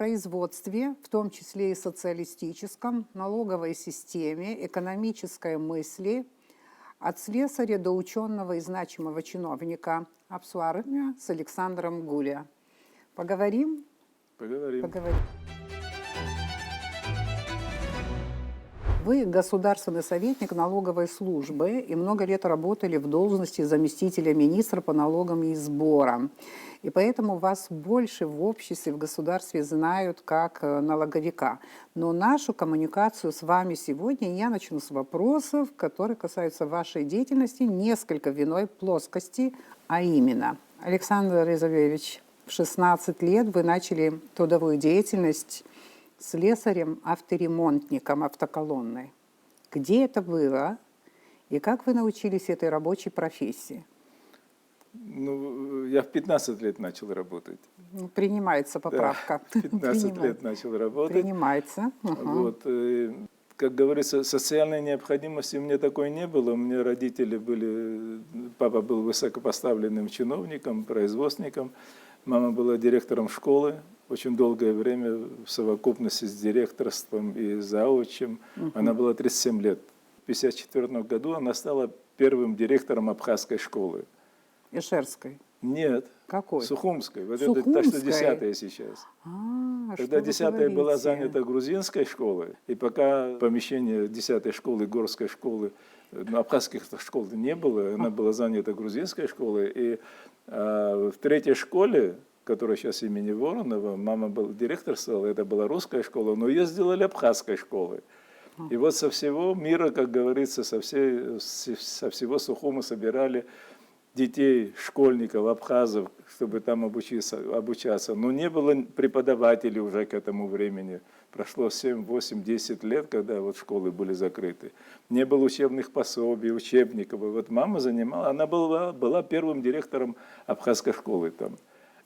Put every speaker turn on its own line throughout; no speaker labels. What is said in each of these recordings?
производстве, в том числе и социалистическом, налоговой системе, экономической мысли, от слесаря до ученого и значимого чиновника Апсуарымя с Александром Гуля. Поговорим?
Поговорим.
Вы государственный советник налоговой службы и много лет работали в должности заместителя министра по налогам и сборам. И поэтому вас больше в обществе, в государстве знают как налоговика. Но нашу коммуникацию с вами сегодня я начну с вопросов, которые касаются вашей деятельности несколько в иной плоскости, а именно, Александр Резовевич, в 16 лет вы начали трудовую деятельность слесарем-авторемонтником автоколонной. Где это было и как вы научились этой рабочей профессии?
Ну, я в 15 лет начал работать.
Принимается поправка.
Да, 15 лет начал работать.
Принимается.
Вот, как говорится, социальной необходимости у меня такой не было. У меня родители были, папа был высокопоставленным чиновником, производственником, мама была директором школы. Очень долгое время в совокупности с директорством и заучем. Она была 37 лет. В 1954 году она стала первым директором абхазской школы.
Ишерской?
Нет.
Какой?
Сухумской. Вот
Сухумской?
это та, что 10-я сейчас. Когда 10-я была занята грузинской школой, и пока помещение 10-й школы, горской школы, абхазских школ не было, она была занята грузинской школой, и в 3-й школе, которая сейчас имени Воронова, мама был директорствовала, это была русская школа, но ее сделали абхазской школой. И вот со всего мира, как говорится, со всего Сухума собирали детей, школьников, абхазов, чтобы там обучаться. Но не было преподавателей уже к этому времени. Прошло 7, 8, 10 лет, когда вот школы были закрыты. Не было учебных пособий, учебников. И вот мама занимала, она была первым директором абхазской школы там.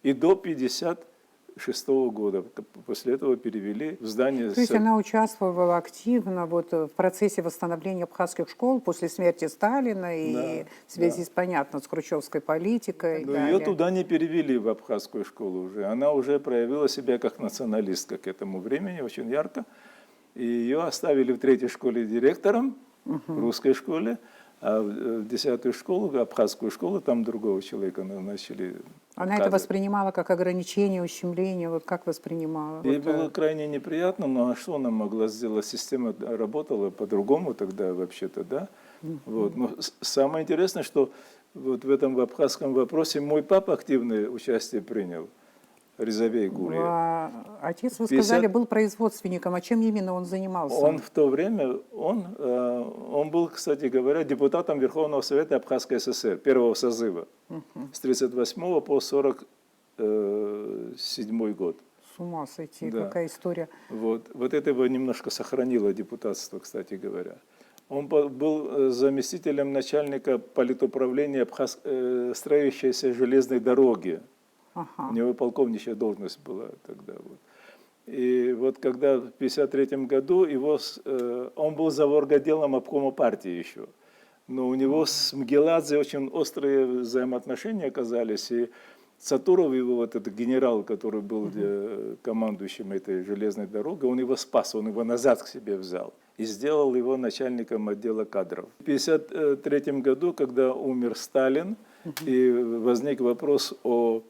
И до 1956 года. После этого перевели в здание.
То есть она участвовала активно вот в процессе восстановления абхазских школ после смерти Сталина и в связи с, понятно, с хрущевской политикой.
Но ее туда не перевели, в абхазскую школу уже. Она уже проявила себя как националистка к этому времени, очень ярко. И ее оставили в 3-й школе директором, в русской школе. А в 10-ю школу, абхазскую школу, там другого человека назначили.
Она это воспринимала как ограничение, ущемление? Вот как воспринимала?
Ей было крайне неприятно, но что она могла сделать? Система работала по-другому тогда вообще-то, да? Вот. Но самое интересное, что вот в этом абхазском вопросе мой папа активное участие принял. Резовей Гурия.
Отец, вы сказали, был производственником. А чем именно он занимался?
Он в то время, он был, кстати говоря, депутатом Верховного Совета Абхазской ССР, первого созыва, с 1938 по 1947 год.
С ума сойти, какая история.
Вот это его немножко сохранило депутатство, кстати говоря. Он был заместителем начальника политуправления строящейся железной дороги. У него полковничья должность была тогда. Вот. И вот когда в 1953 году он был заворгоделом обкома партии еще, но у него с Мгеладзе очень острые взаимоотношения оказались, и Цатуров, его вот этот генерал, который был командующим этой железной дорогой, он его спас, он его назад к себе взял и сделал его начальником отдела кадров. В 1953 году, когда умер Сталин, и возник вопрос о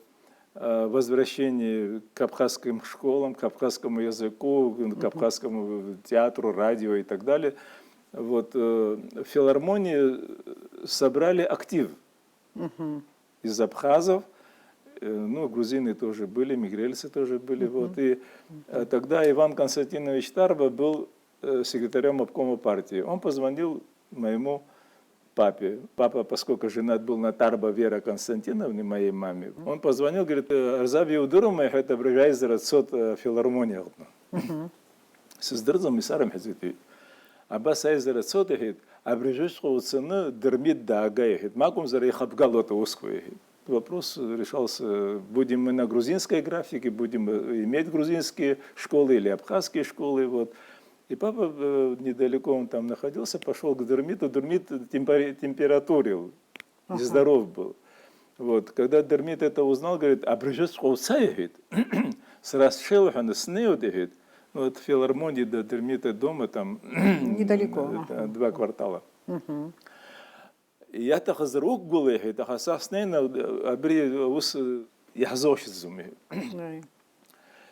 возвращении к абхазским школам, к абхазскому языку, к абхазскому театру, радио и так далее. Вот, в филармонии собрали актив из абхазов, ну, грузины тоже были, мигрельцы тоже были. Вот, и тогда Иван Константинович Тарба был секретарем обкома партии. Он позвонил моему папе. Папа, поскольку женат был на Тарба Вера Константиновне, моей маме, он позвонил, говорит, Арзаби Удурум, это бригайзер отсот филармония. С дырзом и саром хазити. Абас айзер отсот, говорит, а брижешь цены дермит дага, говорит, макум зара их обгалота усквы. Вопрос решался, будем мы на грузинской графике, будем иметь грузинские школы или абхазские школы, вот. И папа недалеко он там находился, пошел к Дермиту. Дермит температурил, нездоров был. Вот. Когда Дермит это узнал, говорит, а брижет говорит, Срасшелхан снеудехит, ну, от филармонии до Дермита дома там
Недалеко.
2 квартала. Я так зрук гулехи, так асаснейна абри ус яхзошизуми.
Да.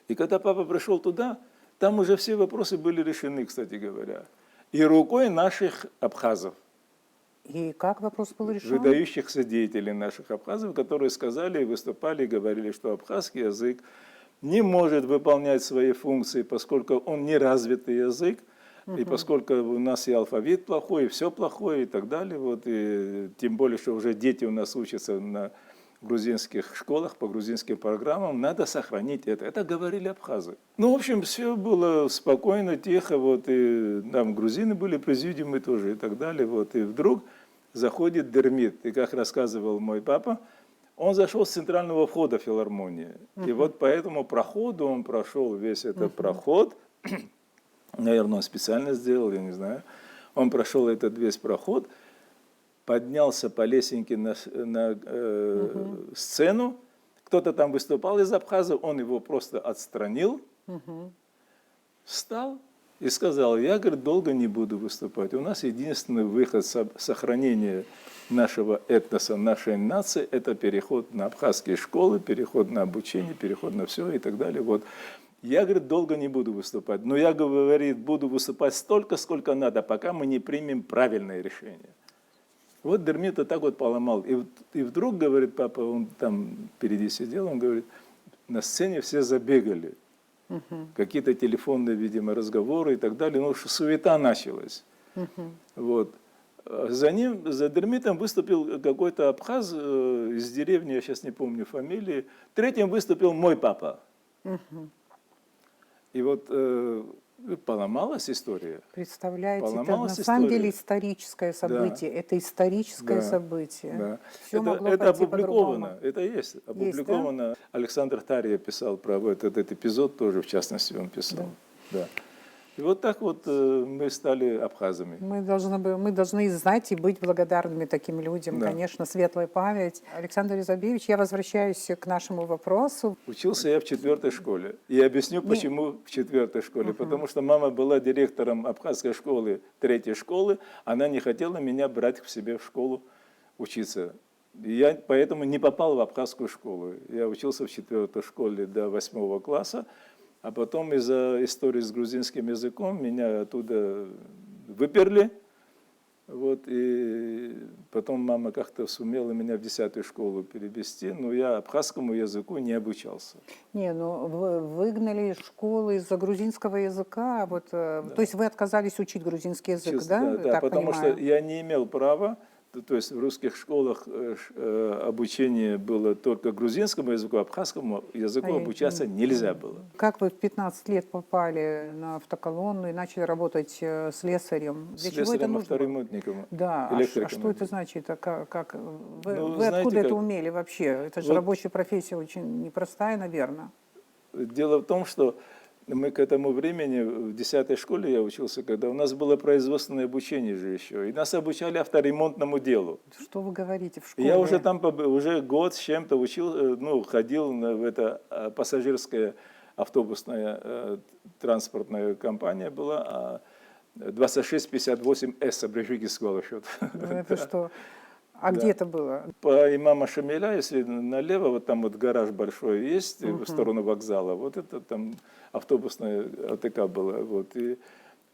И когда папа пришел туда, там уже все вопросы были решены, кстати говоря. И рукой наших абхазов,
И как вопрос был решен?
выдающихся деятелей наших абхазов, которые сказали, выступали, говорили, что абхазский язык не может выполнять свои функции, поскольку он неразвитый язык, и поскольку у нас и алфавит плохой, и все плохое, и так далее. Вот, и тем более, что уже дети у нас учатся на грузинских школах, по грузинским программам, надо сохранить это. Это говорили абхазы. Ну, в общем, все было спокойно, тихо, вот, и там грузины были, президиумы тоже, и так далее. Вот, и вдруг заходит Дермит, и как рассказывал мой папа, он зашел с центрального входа в филармонии. И вот по этому проходу он прошел весь этот проход. Наверное, он специально сделал, я не знаю. Он прошел этот весь проход, поднялся по лесенке на сцену. Кто-то там выступал из Абхаза, он его просто отстранил, встал и сказал: я, говорит, долго не буду выступать. У нас единственный выход сохранения нашего этноса, нашей нации – это переход на абхазские школы, переход на обучение, переход на все и так далее. Вот. Я, говорит, долго не буду выступать, но я, говорит, буду выступать столько, сколько надо, пока мы не примем правильное решение. Вот Дермит так вот поломал. И вдруг, говорит папа, он там впереди сидел, он говорит, на сцене все забегали. Какие-то телефонные, видимо, разговоры и так далее. Ну, суета началась. Вот. За ним, за Дермитом выступил какой-то абхаз из деревни, я сейчас не помню фамилии. Третьим выступил мой папа. И вот поломалась история.
Представляете,
Поломалась
это на самом
история.
деле историческое событие. Да. Это историческое событие.
Да.
Все могло
это
пойти
опубликовано,
по-другому.
это есть опубликовано. Да? Александр Тарья писал про этот эпизод тоже, в частности, он писал. Да. И вот так вот мы стали абхазами.
Мы должны знать и быть благодарными таким людям. Да. Конечно, светлая память. Александр Изобевич, я возвращаюсь к нашему вопросу.
Учился я в 4-й школе. И объясню, почему в 4-й школе. Потому что мама была директором абхазской школы, 3-й школы. Она не хотела меня брать к себе в школу учиться. И я поэтому не попал в абхазскую школу. Я учился в 4-й школе до 8 класса. А потом из-за истории с грузинским языком меня оттуда выперли. Вот, и потом мама как-то сумела меня в 10-ю школу перевести, но я абхазскому языку не обучался.
Не, ну вы выгнали из школы из-за грузинского языка. Вот, да. То есть вы отказались учить грузинский язык, да?
Да, потому что я не имел права. То есть в русских школах обучение было только грузинскому языку, абхазскому языку обучаться нельзя было.
Как вы в 15 лет попали на автоколонну и начали работать слесарем?
Слесарем, авторемонтником.
Да, а что это значит? Вы знаете, откуда это умели вообще? Это же вот, рабочая профессия очень непростая, наверное.
Дело в том, что мы к этому времени, в 10-й школе я учился, когда у нас было производственное обучение же еще, и нас обучали авторемонтному делу.
Что вы говорите в школе?
Я уже там уже год с чем-то ходил в это пассажирская автобусная транспортная компания была, 2658С, аббревируется счет.
Это что? А где это было?
По имама Шамиля, если налево, вот там вот гараж большой есть, в сторону вокзала, вот это там автобусная АТК была. Вот, и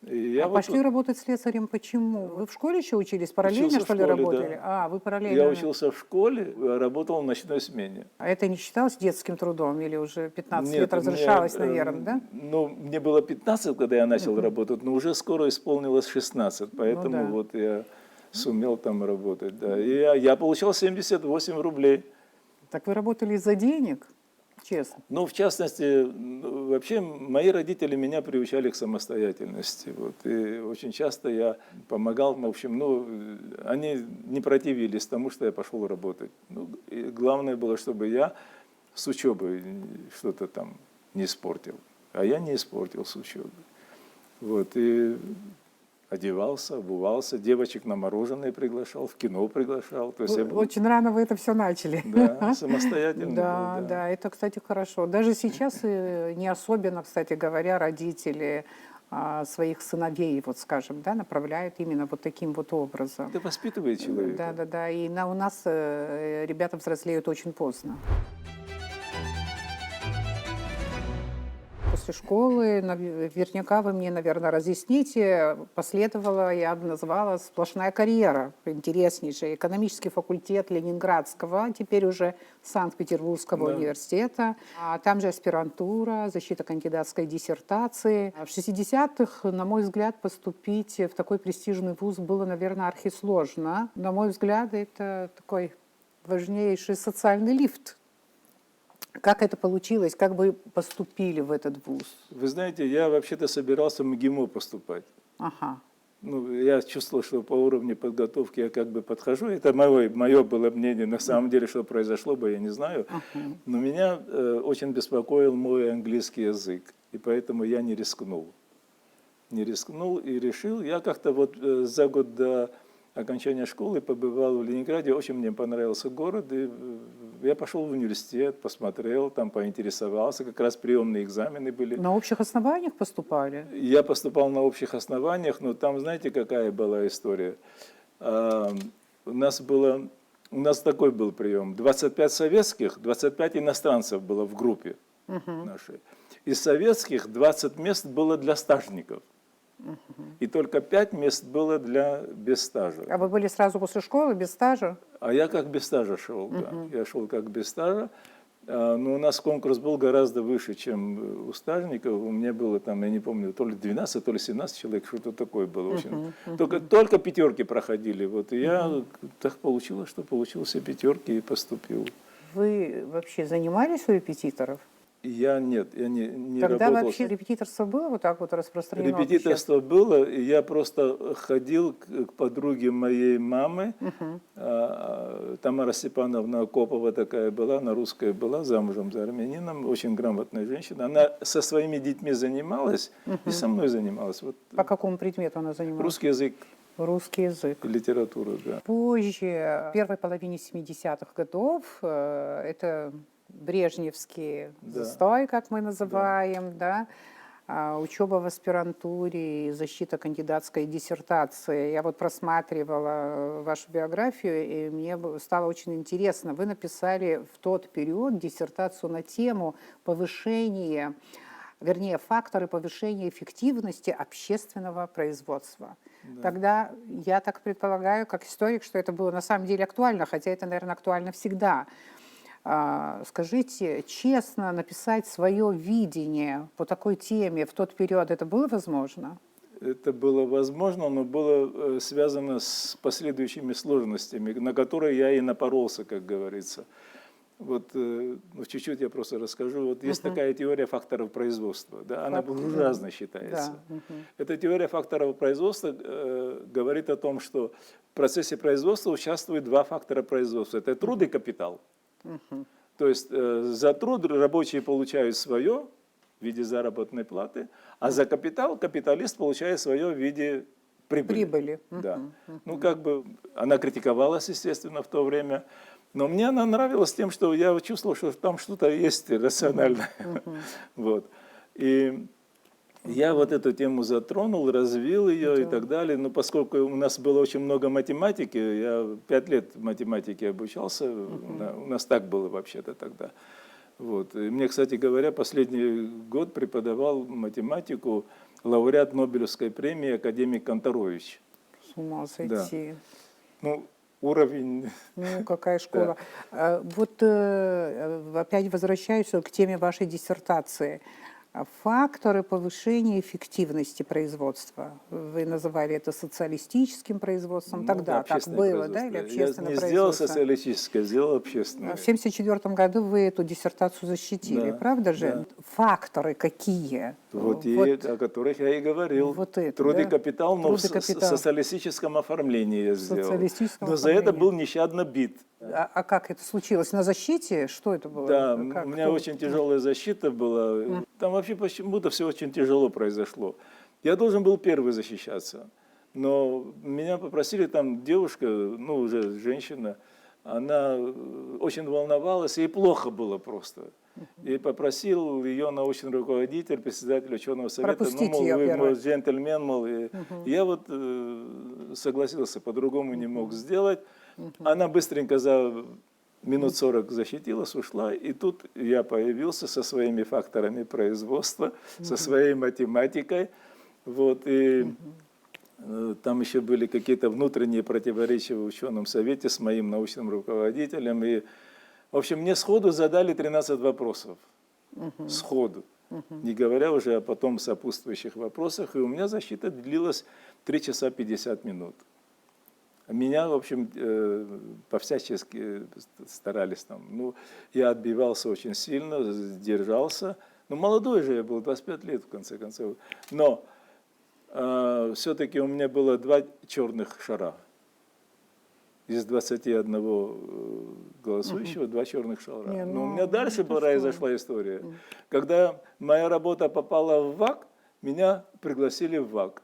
я
пошли работать слесарем почему? Вы в школе еще учились? Параллельно,
учился
что ли, работали?
Да.
Вы параллельно?
Я учился в школе, работал в ночной смене.
А это не считалось детским трудом? Или уже 15 лет разрешалось, наверное, да?
Ну, мне было 15, когда я начал работать, но уже скоро исполнилось 16, поэтому вот я сумел там работать, да. И я получал 78 рублей.
Так вы работали из-за денег? Честно.
Ну, в частности, вообще мои родители меня приучали к самостоятельности. Вот, и очень часто я помогал, в общем, они не противились тому, что я пошел работать. И главное было, чтобы я с учебой что-то там не испортил. А я не испортил с учебой. Вот, и одевался, обувался, девочек на мороженое приглашал, в кино приглашал. То есть я был,
Очень рано вы это все начали.
да, самостоятельный
Да,
был,
да, это, кстати, хорошо. Даже сейчас не особенно, кстати говоря, родители своих сыновей, вот скажем, да, направляют именно вот таким вот образом.
Это воспитывает человека.
Да, да, да. И у нас ребята взрослеют очень поздно. После школы, наверняка вы мне, наверное, разъясните, последовала, я бы назвала, сплошная карьера, интереснейшая. Экономический факультет Ленинградского, теперь уже Санкт-Петербургского
Да.
университета. А там же аспирантура, защита кандидатской диссертации. В 60-х, на мой взгляд, поступить в такой престижный вуз было, наверное, архисложно. На мой взгляд, это такой важнейший социальный лифт. Как это получилось? Как вы поступили в этот вуз?
Вы знаете, я вообще-то собирался в МГИМО поступать.
Ага.
Ну, я чувствовал, что по уровню подготовки я как бы подхожу. Это мое было мнение. На самом деле, что произошло бы, я не знаю. Но меня очень беспокоил мой английский язык. И поэтому я не рискнул. Не рискнул и решил. Я как-то вот за год до окончания школы побывал в Ленинграде. Очень мне понравился город. И я пошел в университет, посмотрел, там поинтересовался. Как раз приемные экзамены были.
На общих основаниях поступали?
Я поступал на общих основаниях, но там, знаете, какая была история? У нас такой был прием. 25 советских, 25 иностранцев было в группе нашей. Из советских 20 мест было для стажников. И только 5 мест было для без стажа.
А вы были сразу после школы, без стажа?
А я как без стажа шел, да. Я шел как без стажа. Но у нас конкурс был гораздо выше, чем у стажников. У меня было там, я не помню, то ли 12, то ли 17 человек, что-то такое было. Очень. Только пятерки проходили. Вот. И я так получилось, что получил все пятерки и поступил.
Вы вообще занимались у репетиторов?
Я не
Тогда
работал.
вообще репетиторство было вот так вот распространено?
Репетиторство было, и я просто ходил к подруге моей мамы. Тамара Степановна Акопова такая была, она русская была, замужем за армянином, очень грамотная женщина. Она со своими детьми занималась и со мной занималась. Вот,
По какому предмету она занималась?
русский язык
Русский язык.
и литература, да.
Позже, в первой половине 70-х годов, это брежневский застой, как мы называем, да, учеба в аспирантуре и защита кандидатской диссертации. Я вот просматривала вашу биографию, и мне стало очень интересно. Вы написали в тот период диссертацию на тему повышения, вернее, факторы повышения эффективности общественного производства. Да. Тогда я так предполагаю, как историк, что это было на самом деле актуально, хотя это, наверное, актуально всегда. Скажите, честно написать свое видение по такой теме в тот период, это было возможно?
Это было возможно, но было связано с последующими сложностями, на которые я и напоролся, как говорится. Вот чуть-чуть я просто расскажу. Вот есть такая теория факторов производства. Да? Она буржуазной считается. Да. Эта теория факторов производства говорит о том, что в процессе производства участвуют два фактора производства. Это труд и капитал. То есть за труд рабочие получают свое в виде заработной платы, а за капитал капиталист получает свое в виде прибыли. Да. Ну, как бы она критиковалась, естественно, в то время, но мне она нравилась тем, что я чувствовал, что там что-то есть рациональное. Вот. И я вот эту тему затронул, развил ее и так далее. Но поскольку у нас было очень много математики, я 5 лет в математике обучался, у нас так было вообще-то тогда. Вот. И мне, кстати говоря, последний год преподавал математику лауреат Нобелевской премии академик Канторович.
С ума сойти.
Да. Ну, уровень...
Ну, какая школа. Да. Вот опять возвращаюсь к теме вашей диссертации. Факторы повышения эффективности производства. Вы называли это социалистическим производством. Тогда так было, да, или общественное производство?
Я не сделал социалистическое, сделал общественное.
В 1974 году вы эту диссертацию защитили, да, правда же? Да. Факторы какие?
Вот и о которых я и говорил.
Вот это,
труд и
да?
капитал, но в социалистическом оформлении я сделал. Но за это был нещадно бит.
А как это случилось? На защите? Что это было?
Да, у меня очень тяжелая защита была. Там вообще почему-то все очень тяжело произошло. Я должен был первый защищаться. Но меня попросили там девушка, ну уже женщина, она очень волновалась, ей плохо было просто. И попросил ее научный руководитель, председатель ученого совета, ну,
Пропустить
мол,
ее
вы, мол,
первое.
джентльмен, мол, и я вот согласился, по-другому не мог сделать. Она быстренько за минут 40 защитилась, ушла, и тут я появился со своими факторами производства, со своей математикой, вот, и там еще были какие-то внутренние противоречия в ученом совете с моим научным руководителем, и, в общем, мне сходу задали 13 вопросов, сходу, не говоря уже о потом сопутствующих вопросах, и у меня защита длилась 3 часа 50 минут. Меня, в общем, по-всячески старались там. Ну, я отбивался очень сильно, держался. Ну, молодой же я был, 25 лет, в конце концов. Но все-таки у меня было 2 черных шара. Из 21 голосующего 2 черных шара.
Не,
Но у
ну,
меня дальше
это
произошла история. Когда моя работа попала в ВАК, меня пригласили в ВАК.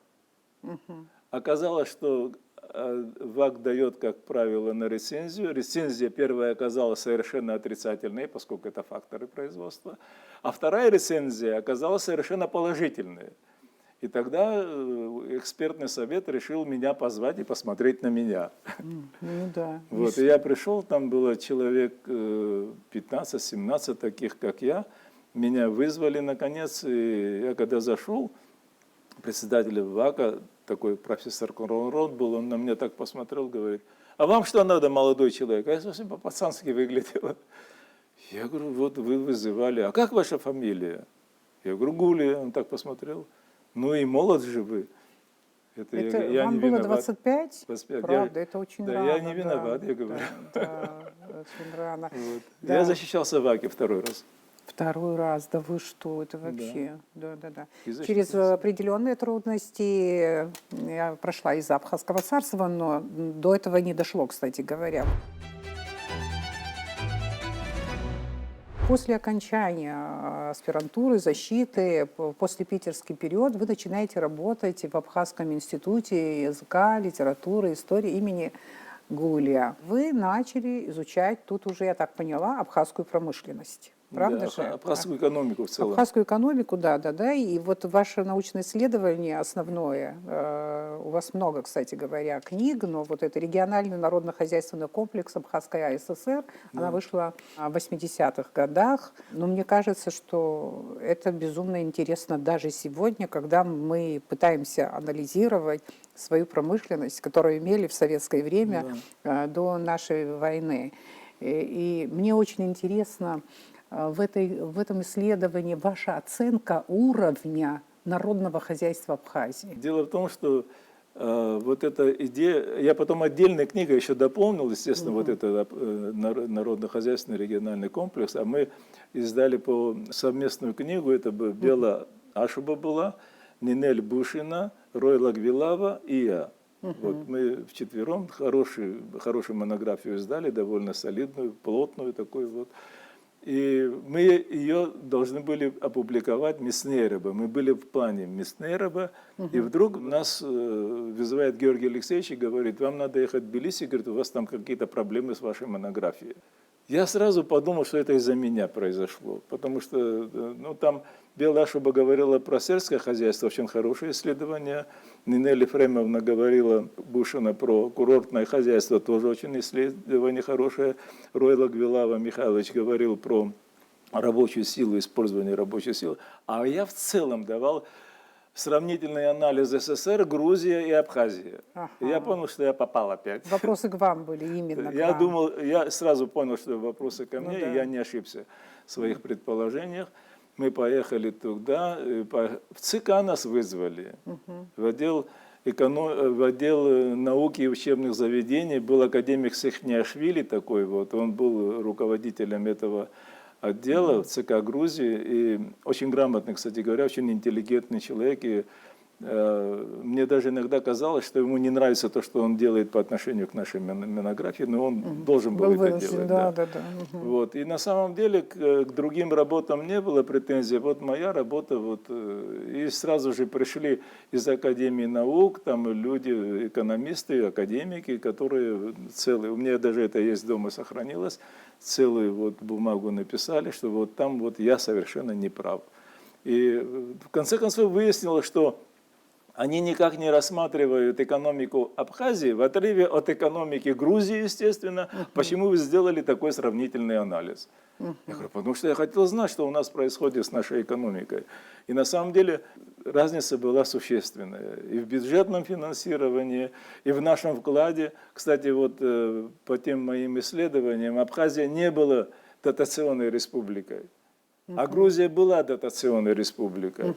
Оказалось, что ВАК дает, как правило, на рецензию. Рецензия первая оказалась совершенно отрицательной, поскольку это факторы производства. А вторая рецензия оказалась совершенно положительной. И тогда экспертный совет решил меня позвать и посмотреть на меня.
Ну да.
Вот, и я пришел, там было человек 15-17 таких, как я. Меня вызвали наконец, и я когда зашел, председатель ВАКа, такой профессор Кронрод был, он на меня так посмотрел, говорит: а вам что надо, молодой человек? А я совсем по-пацански выглядел. Я говорю: вот вы вызывали, а как ваша фамилия? Я говорю: Гулия. Он так посмотрел. Ну и молод же вы.
Это
я
вам
не
было
виноват.
25?
25.
Правда, это очень
да,
рано.
я не виноват, я говорю.
Да, очень рано.
Вот.
Да.
Я защищался в ВАКе 2-й раз.
2-й раз, да вы что, это вообще, да.
И
Через
защитился.
определенные трудности я прошла из Абхазского царства, но до этого не дошло, кстати говоря. После окончания аспирантуры, защиты, после питерский период, вы начинаете работать в Абхазском институте языка, литературы, истории имени Гулия. Вы начали изучать, тут уже, я так поняла, абхазскую промышленность. Правда
Да,
же?
абхазскую экономику в целом.
Абхазскую экономику, да. И вот ваше научное исследование основное, у вас много, кстати говоря, книг, но вот это региональный народно-хозяйственный комплекс Абхазская АССР, она вышла в 80-х годах. Но мне кажется, что это безумно интересно даже сегодня, когда мы пытаемся анализировать свою промышленность, которую имели в советское время до нашей войны. И мне очень интересно в этом исследовании ваша оценка уровня народного хозяйства Абхазии.
Дело в том, что вот эта идея, я потом отдельной книгой еще дополнил, естественно, вот это народно-хозяйственный региональный комплекс, а мы издали совместную книгу, это Бела Ашуба была, Нинель Бушина, Рой Лагвилава и я. Вот мы вчетвером хорошую монографию издали, довольно солидную, плотную такую вот. И мы ее должны были опубликовать Мяснейроба. Мы были в плане Мяснейроба, и вдруг нас вызывает Георгий Алексеевич и говорит: вам надо ехать в Тбилиси, говорит, у вас там какие-то проблемы с вашей монографией. Я сразу подумал, что это из-за меня произошло, потому что там Бела Ашуба говорила про сельское хозяйство, очень хорошее исследование. Нинель Ефремовна говорила, Бушина, про курортное хозяйство, тоже очень исследование хорошее. Рой Лагвилава Михайлович говорил про рабочую силу, использование рабочей силы. А я в целом давал сравнительный анализ СССР, Грузия и Абхазия.
Ага.
И я понял, что я попал опять.
Вопросы к вам были именно
Я
к вам.
думал, я сразу понял, что вопросы ко мне,
да.
и я не ошибся в своих предположениях. Мы поехали туда, в ЦК нас вызвали, в отдел науки и учебных заведений. Был академик Сехниашвили такой вот, он был руководителем этого отдела в ЦК Грузии, и очень грамотный, кстати говоря, очень интеллигентный человек, и Мне даже иногда казалось, что ему не нравится то, что он делает по отношению к нашей монографии, но он должен был это
вынужден,
делать.
да,
Да.
да, да.
Вот. И на самом деле к другим работам не было претензий. Вот моя работа, вот, и сразу же пришли из Академии наук, там люди, экономисты, академики, которые целые, у меня даже это есть дома, сохранилось, целую вот бумагу написали, что вот там вот я совершенно не прав. И в конце концов выяснилось, что они никак не рассматривают экономику Абхазии в отрыве от экономики Грузии, естественно. Почему вы сделали такой сравнительный анализ? Я говорю, потому что я хотел знать, что у нас происходит с нашей экономикой. И на самом деле разница была существенная. И в бюджетном финансировании, и в нашем вкладе. Кстати, вот по тем моим исследованиям, Абхазия не была дотационной республикой, а Грузия была дотационной республикой.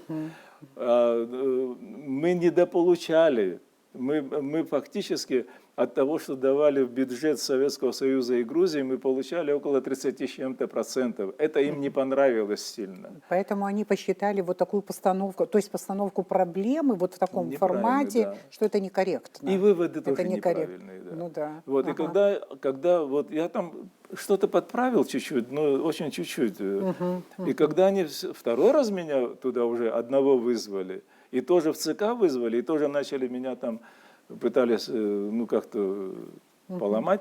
Мы недополучали. Мы фактически от того, что давали в бюджет Советского Союза и Грузии, мы получали около 30 с чем-то %. Это им не понравилось сильно.
Поэтому они посчитали вот такую постановку, то есть постановку проблемы вот в таком формате,
да.
что это некорректно.
И выводы
это
тоже неправильные. Да.
Ну да.
Вот, и когда вот я там что-то подправил чуть-чуть, но очень чуть-чуть. И когда они второй раз меня туда уже одного вызвали, и тоже в ЦК вызвали, и тоже начали меня там, пытались ну как-то поломать,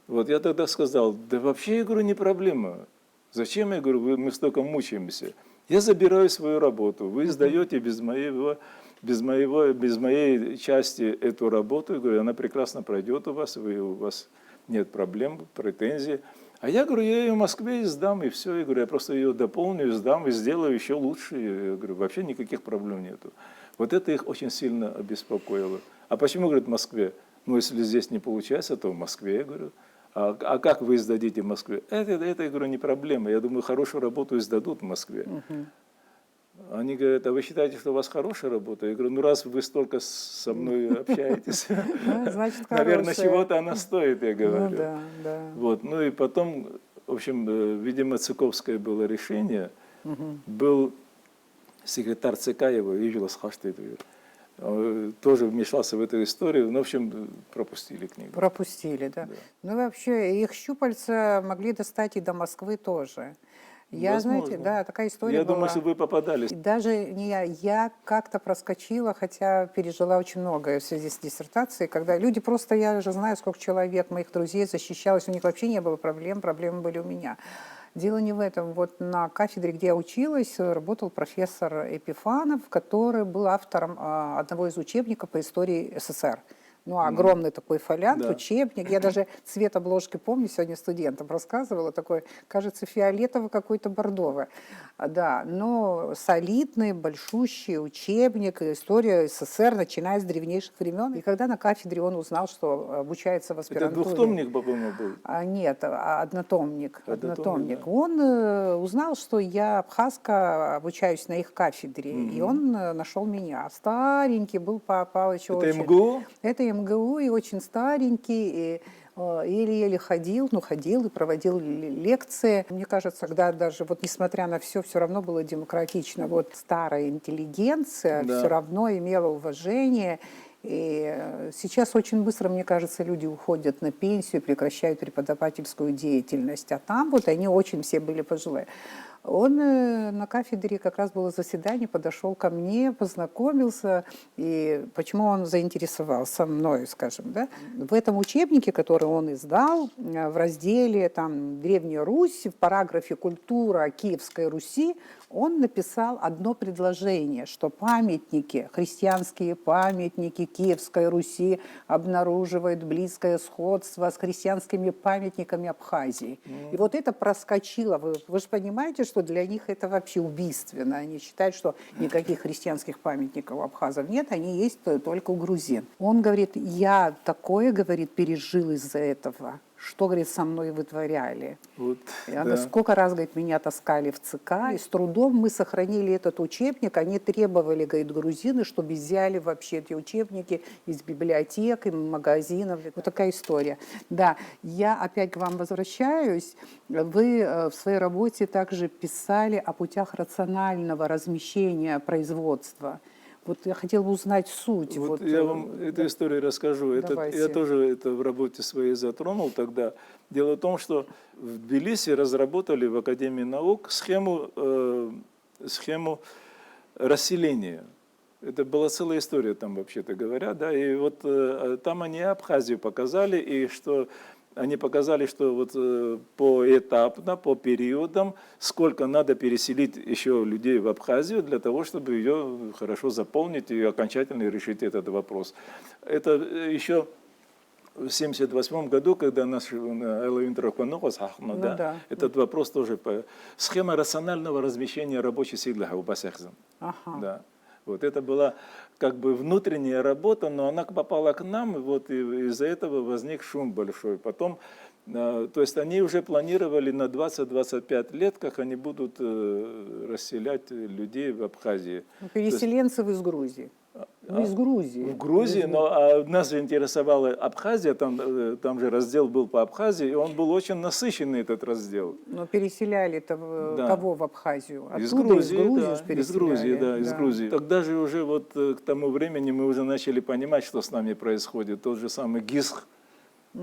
вот я тогда сказал, да вообще, я говорю, не проблема. Зачем, я говорю, мы столько мучаемся. Я забираю свою работу, вы сдаете без моей части эту работу, я говорю, она прекрасно пройдет у вас нет проблем, претензий. А я говорю, я ее в Москве сдам, и все. Я говорю, я просто ее дополню, сдам и сделаю еще лучше. Я говорю, вообще никаких проблем нету. Вот это их очень сильно обеспокоило. А почему, говорит, в Москве? Ну, если здесь не получается, то в Москве, я говорю. А как вы сдадите в Москве? Это, я говорю, не проблема. Я думаю, хорошую работу сдадут в Москве. Они говорят, а вы считаете, что у вас хорошая работа? Я говорю, ну раз вы столько со мной общаетесь,
значит,
наверное, чего-то она стоит, я говорю.
Ну да, да.
Вот, ну и потом, в общем, видимо, ЦКовское было решение. Был секретарь ЦК его, Южелас Хаштейт, тоже вмешался в эту историю, ну, в общем, пропустили книгу.
Пропустили, да. Ну, вообще, их щупальца могли достать и до Москвы тоже. Я,
Возможно.
знаете, да, такая история
Я
была.
думаю, что вы попадались.
И даже не я как-то проскочила, хотя пережила очень многое в связи с диссертацией, когда люди просто, я же знаю, сколько человек, моих друзей защищалось, у них вообще не было проблем, проблемы были у меня. Дело не в этом. Вот на кафедре, где я училась, работал профессор Епифанов, который был автором одного из учебников по истории СССР. Ну, огромный такой фолиант,
Да.
учебник. Я даже цвет обложки помню, сегодня студентам рассказывала, такой, кажется, фиолетовый какой-то бордовый. Да, но солидный, большущий учебник, история СССР, начиная с древнейших времен. И когда на кафедре он узнал, что обучается в
Это
аспирантуре...
двухтомник, по-моему, был?
Нет, однотомник.
Однотомник, да.
Он узнал, что я абхазка, обучаюсь на их кафедре, и он нашел меня. Старенький был Павел Павлович.
Это
очень.
МГУ?
Это МГУ, и очень старенький, и еле-еле ходил, ходил и проводил лекции. Мне кажется, когда даже, вот несмотря на все равно было демократично. Вот старая интеллигенция
Да.
все равно имела уважение. И сейчас очень быстро, мне кажется, люди уходят на пенсию, прекращают преподавательскую деятельность. А там вот они очень все были пожилые. Он на кафедре, как раз было заседание, подошел ко мне, познакомился. И почему он заинтересовался мной, скажем, да? В этом учебнике, который он издал, в разделе там, «Древняя Русь», в параграфе «Культура Киевской Руси», он написал одно предложение, что памятники, христианские памятники Киевской Руси обнаруживают близкое сходство с христианскими памятниками Абхазии. И вот это проскочило. Вы же понимаете, что для них это вообще убийственно. Они считают, что никаких христианских памятников у абхазов нет, они есть только у грузин. Он говорит, я такое, говорит, пережил из-за этого. Что, говорит, со мной вытворяли.
Вот,
И
да.
она сколько раз, говорит, меня таскали в ЦК, и с трудом мы сохранили этот учебник. Они требовали, говорит, грузины, чтобы взяли вообще эти учебники из библиотек, из магазинов. Вот такая история. Да, я опять к вам возвращаюсь. Вы в своей работе также писали о путях рационального размещения производства. Вот я хотела бы узнать суть.
Вот я вам эту историю расскажу. Я
Давайте.
тоже это в работе своей затронул тогда. Дело в том, что в Тбилиси разработали в Академии наук схему расселения. Это была целая история там, вообще-то говоря, да, и вот там они Абхазию показали, и что они показали, что вот поэтапно, по периодам, сколько надо переселить еще людей в Абхазию для того, чтобы ее хорошо заполнить и окончательно решить этот вопрос. Это еще в 1978 году, когда наш этот вопрос тоже схема рационального размещения рабочей силы в Басахзан. Да. Вот это была как бы внутренняя работа, но она попала к нам, и вот из-за этого возник шум большой. Потом, то есть они уже планировали на 20-25 лет, как они будут расселять людей в Абхазии.
Переселенцев из Грузии. Из Грузии.
В Грузии, но нас заинтересовала Абхазия, там же раздел был по Абхазии, и он был очень насыщенный, этот раздел.
Но переселяли-то кого в Абхазию? Оттуда,
из Грузии,
из Грузии,
из Грузии. Тогда же уже вот к тому времени мы уже начали понимать, что с нами происходит. Тот же самый ГИСХ.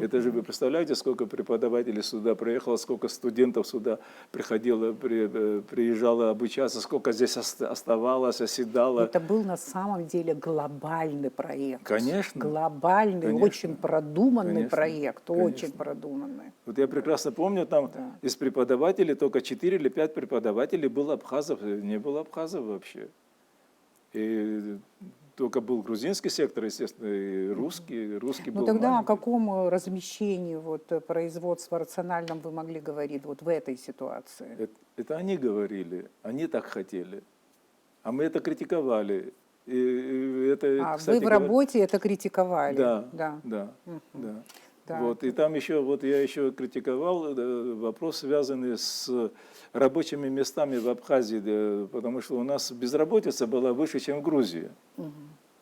Это же вы представляете, сколько преподавателей сюда приехало, сколько студентов сюда приезжало обучаться, сколько здесь оставалось, оседало.
Это был на самом деле глобальный проект.
Конечно.
Глобальный, очень продуманный проект, очень продуманный.
Вот я прекрасно помню, там из преподавателей только 4 или 5 преподавателей было абхазов, не было абхазов вообще. И только был грузинский сектор, естественно, и русский был.
Ну тогда
маленький.
о каком размещении производства рациональном вы могли говорить вот в этой ситуации?
Это они говорили, они так хотели, а мы это критиковали.
Кстати, вы в работе это критиковали?
Да. Вот, и там еще, вот я еще критиковал вопрос, связанный с рабочими местами в Абхазии, потому что у нас безработица была выше, чем в Грузии.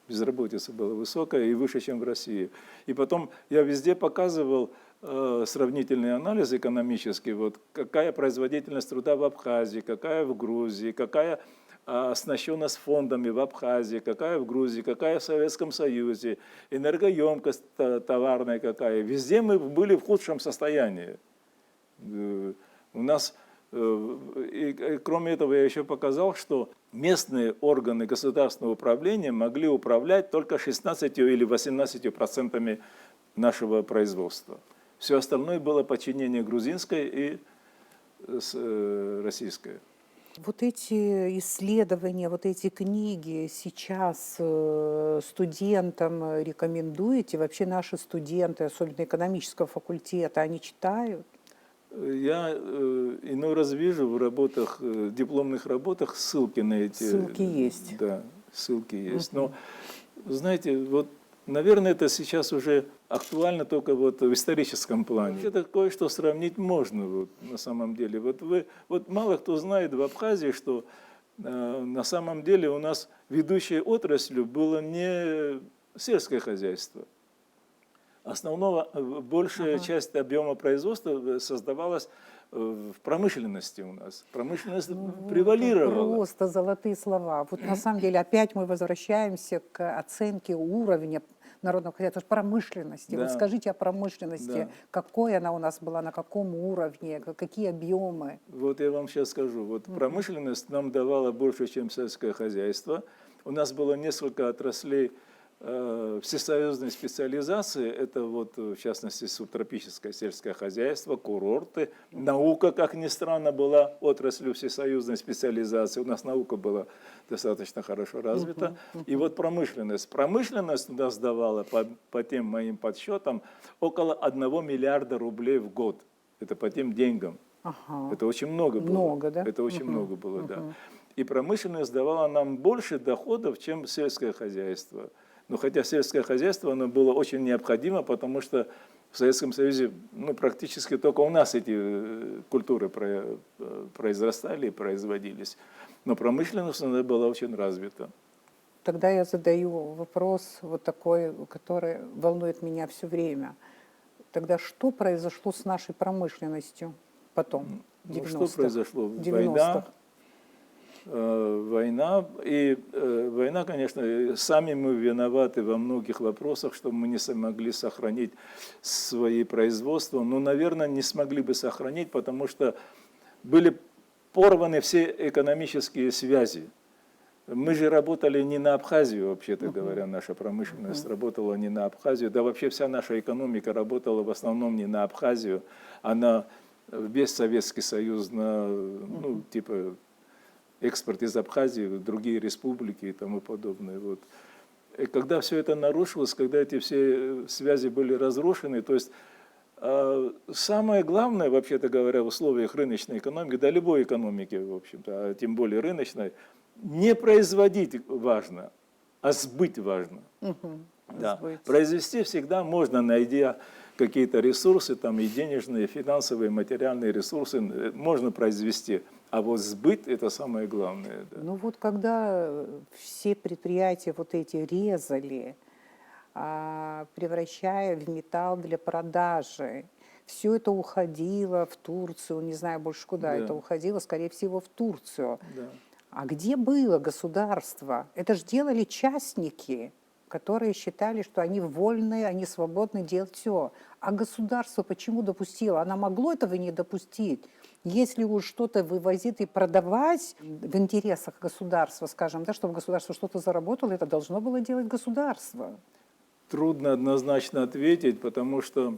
Безработица была высокая и выше, чем в России. И потом я везде показывал сравнительный анализ экономический, вот, какая производительность труда в Абхазии, какая в Грузии, какая оснащенность фондами в Абхазии, какая в Грузии, какая в Советском Союзе, энергоемкость товарная какая. Везде мы были в худшем состоянии. У нас, и кроме этого, я еще показал, что местные органы государственного управления могли управлять только 16 или 18% нашего производства. Все остальное было подчинение грузинское и российское.
Вот эти исследования, вот эти книги сейчас студентам рекомендуете? Вообще наши студенты, особенно экономического факультета, они читают?
Я иной раз вижу в работах, дипломных работах ссылки на эти...
Ссылки есть.
Да, ссылки есть. Но, знаете, вот, наверное, это сейчас уже актуально только вот в историческом плане. Это кое-что сравнить можно вот, на самом деле. Вот мало кто знает в Абхазии, что на самом деле у нас ведущей отраслью было не сельское хозяйство. Большая часть объема производства создавалась в промышленности у нас. Промышленность превалировала.
Просто золотые слова. Вот на самом деле опять мы возвращаемся к оценке уровня народного хозяйства, промышленности.
Да.
Вот скажите о промышленности,
Да.
какой она у нас была, на каком уровне, какие объемы?
Вот я вам сейчас скажу. Вот промышленность нам давала больше, чем сельское хозяйство. У нас было несколько отраслей всесоюзной специализации. Это вот, в частности, субтропическое сельское хозяйство, курорты. Наука, как ни странно, была отраслью всесоюзной специализации. У нас наука была достаточно хорошо развита. И вот промышленность. Промышленность у нас давала, по тем моим подсчетам, около 1 миллиарда рублей в год. Это по тем деньгам. Это очень много было.
Много, да?
Это очень много было, да. И промышленность давала нам больше доходов, чем сельское хозяйство. Но хотя сельское хозяйство, оно было очень необходимо, потому что в Советском Союзе практически только у нас эти культуры произрастали и производились. Но промышленность она была очень развита.
Тогда я задаю вопрос вот такой, который волнует меня все время. Тогда что произошло с нашей промышленностью потом, в 90-х?
Что произошло?
90-х.
война. И война, конечно, сами мы виноваты во многих вопросах, что мы не смогли сохранить свои производства. Но, наверное, не смогли бы сохранить, потому что были порваны все экономические связи. Мы же работали не на Абхазию, вообще-то говоря, наша промышленность работала не на Абхазию, да вообще вся наша экономика работала в основном не на Абхазию, а на весь Советский Союз, на, ну, типа, экспорт из Абхазии в другие республики и тому подобное. Вот. И когда все это нарушилось, когда эти все связи были разрушены, то есть самое главное, вообще-то говоря, в условиях рыночной экономики, да любой экономики, в общем-то, а тем более рыночной, не производить важно, а сбыть важно. Да. Произвести всегда можно, найдя какие-то ресурсы, там и денежные, и финансовые, и материальные ресурсы, можно произвести. А вот сбыт – это самое главное. Да.
Ну вот когда все предприятия вот эти резали, превращая в металл для продажи, все это уходило в Турцию, не знаю больше куда,
Да.
это уходило, скорее всего, в Турцию.
Да.
А где было государство? Это же делали частники, которые считали, что они вольны, они свободны делать все. А государство почему допустило? Оно могло этого не допустить. Если уж что-то вывозить и продавать в интересах государства, скажем, да, чтобы государство что-то заработало, это должно было делать государство.
Трудно однозначно ответить, потому что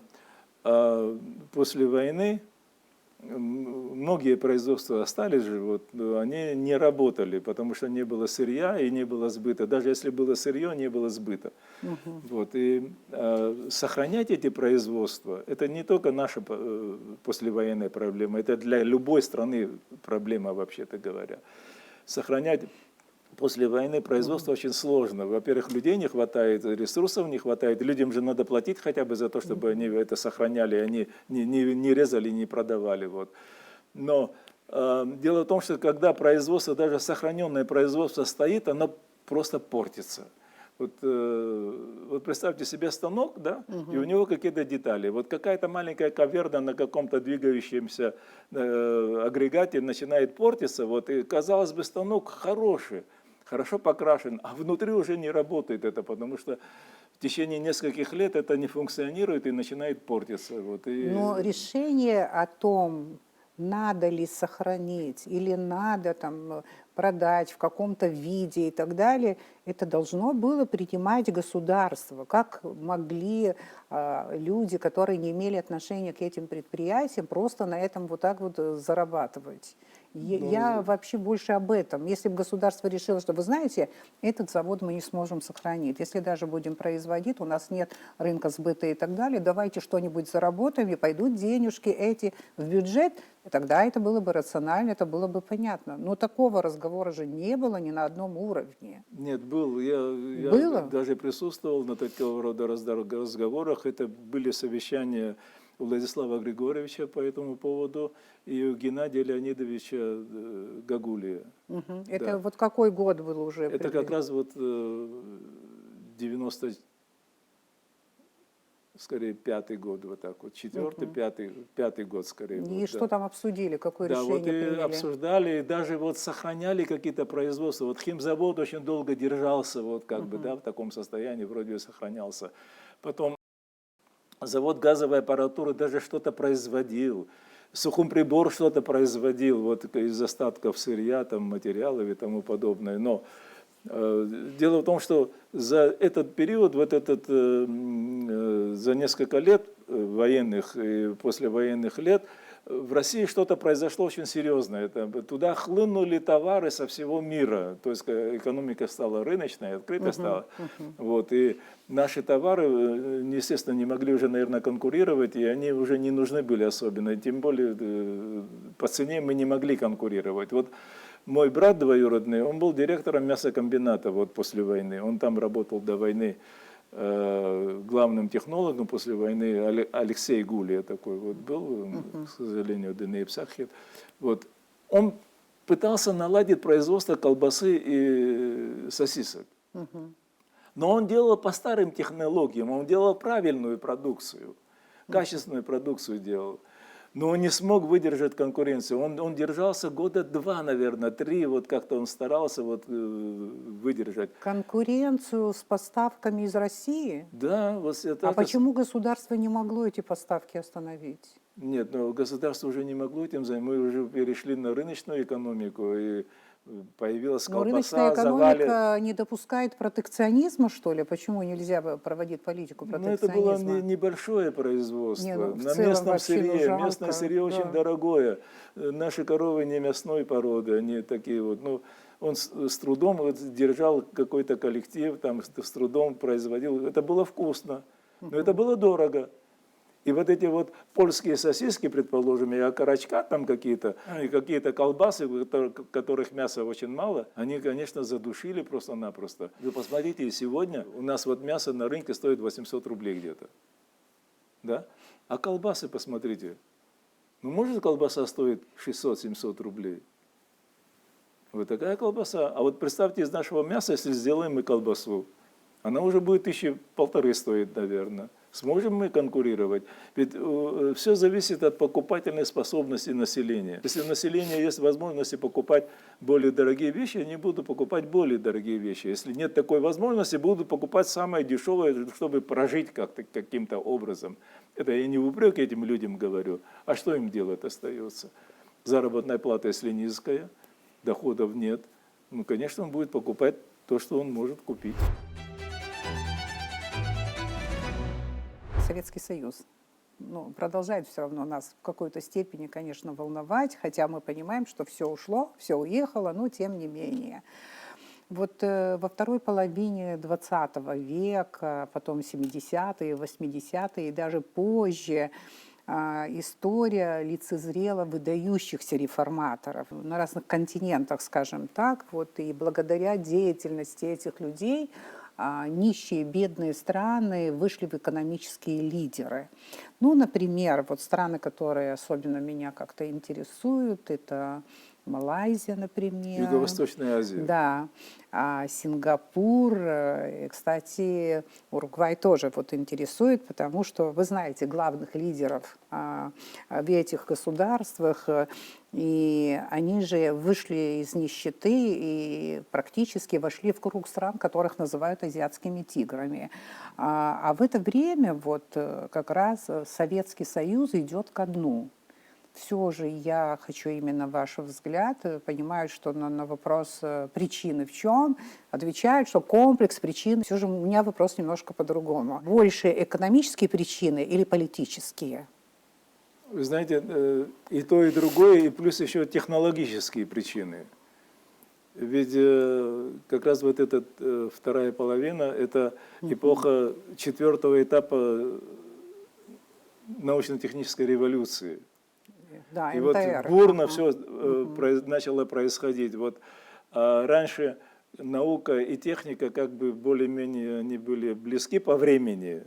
после войны многие производства остались же, вот, они не работали, потому что не было сырья и не было сбыта. Даже если было сырье, не было сбыта. Вот, и сохранять эти производства, это не только наша послевоенная проблема, это для любой страны проблема, вообще-то говоря. Сохранять после войны производство очень сложно. Во-первых, людей не хватает, ресурсов не хватает. Людям же надо платить хотя бы за то, чтобы они это сохраняли, они не резали, не продавали. Вот. Но дело в том, что когда производство, даже сохраненное производство стоит, оно просто портится. Вот представьте себе станок, да, и у него какие-то детали. Вот какая-то маленькая каверна на каком-то двигающемся агрегате начинает портиться, вот, и, казалось бы, станок хороший, хорошо покрашен, а внутри уже не работает это, потому что в течение нескольких лет это не функционирует и начинает портиться. Вот, и...
Но решение о том, надо ли сохранить или надо там продать в каком-то виде и так далее, это должно было принимать государство. Как могли люди, которые не имели отношения к этим предприятиям, просто на этом вот так вот зарабатывать? Я вообще больше об этом. Если бы государство решило, что, вы знаете, этот завод мы не сможем сохранить. Если даже будем производить, у нас нет рынка сбыта и так далее, давайте что-нибудь заработаем, и пойдут денежки эти в бюджет, тогда это было бы рационально, это было бы понятно. Но такого разговора же не было ни на одном уровне.
Нет, был. Я
Было?
даже присутствовал на такого рода разговорах. Это были совещания у Владислава Григорьевича по этому поводу и у Геннадия Леонидовича Гагулия.
Это
Да.
вот какой год был уже?
Это как раз вот 90, скорее, 5-й год, вот так вот, 4-й, 5-й год, скорее.
И
вот,
что
да.
там обсудили, какое
Да,
решение
вот и
приняли?
обсуждали, и даже вот сохраняли какие-то производства. Вот химзавод очень долго держался, вот как бы, да, в таком состоянии вроде бы сохранялся. Потом завод газовой аппаратуры даже что-то производил. Сухумприбор что-то производил, вот из остатков сырья, там, материалов и тому подобное. Но дело в том, что за этот период, вот за несколько лет военных и послевоенных лет, в России что-то произошло очень серьезное. Туда хлынули товары со всего мира. То есть экономика стала рыночной, открытой стала. Вот, и наши товары, естественно, не могли уже, наверное, конкурировать, и они уже не нужны были особенно. Тем более по цене мы не могли конкурировать. Вот мой брат двоюродный, он был директором мясокомбината вот, после войны. Он там работал до войны. Главным технологом после войны Алексей Гулия такой вот был, к сожалению, Деней Псахет. Вот. Он пытался наладить производство колбасы и сосисок. Но он делал по старым технологиям, он делал правильную продукцию, качественную продукцию делал. Но он не смог выдержать конкуренцию. Он держался года 2, наверное, 3, вот как-то он старался вот, выдержать.
Конкуренцию с поставками из России?
Да, вот это...
А почему государство не могло эти поставки остановить?
Нет, но государство уже не могло этим заниматься. Мы уже перешли на рыночную экономику, и появилась
Но рыночная
колбаса, завали.
экономика не допускает протекционизма, что ли? Почему нельзя проводить политику
Ну, это было
протекционизма?
небольшое производство.
Не, ну, в
На
целом
местном
вообще, ну,
сырье.
жалко,
Местное сырье очень
да.
дорогое. Наши коровы не мясной породы, они такие вот. Ну, он с трудом вот держал какой-то коллектив, там, с трудом производил. Это было вкусно, но это было дорого. И вот эти вот польские сосиски, предположим, и окорочка там какие-то, и какие-то колбасы, в которых мяса очень мало, они, конечно, задушили просто-напросто. Вы посмотрите, и сегодня у нас вот мясо на рынке стоит 800 рублей где-то. Да? А колбасы, посмотрите. Ну, может колбаса стоит 600-700 рублей? Вот такая колбаса. А вот представьте, из нашего мяса, если сделаем мы колбасу, она уже будет 1500 стоить, наверное. Сможем мы конкурировать? Ведь все зависит от покупательной способности населения. Если у населения есть возможности покупать более дорогие вещи, они будут покупать более дорогие вещи. Если нет такой возможности, будут покупать самое дешевое, чтобы прожить как-то, каким-то образом. Это я не в упрек этим людям говорю. А что им делать остается? Заработная плата, если низкая, доходов нет, ну, конечно, он будет покупать то, что он может купить.
Советский Союз продолжает все равно нас в какой-то степени, конечно, волновать, хотя мы понимаем, что все ушло, все уехало, но тем не менее. Вот во второй половине 20 века, потом 70-е, 80-е и даже позже история лицезрела выдающихся реформаторов на разных континентах, скажем так, вот, и благодаря деятельности этих людей нищие, бедные страны вышли в экономические лидеры. Ну, например, вот страны, которые особенно меня как-то интересуют, это Малайзия, например.
Юго-Восточная Азия.
Да, Сингапур, и, кстати, Уругвай тоже вот интересует, потому что вы знаете главных лидеров в этих государствах, и они же вышли из нищеты и практически вошли в круг стран, которых называют азиатскими тиграми. А в это время вот как раз Советский Союз идет ко дну. Все же я хочу именно ваш взгляд. Понимаю, что на вопрос причины в чем, отвечают, что комплекс причин. Все же у меня вопрос немножко по-другому. Больше экономические причины или политические?
Вы знаете, и то, и другое, и плюс еще технологические причины. Ведь как раз вот эта вторая половина – это эпоха 4-го этапа научно-технической революции.
Да,
и вот бурно все начало происходить. Вот, раньше наука и техника как бы более-менее они были близки по времени.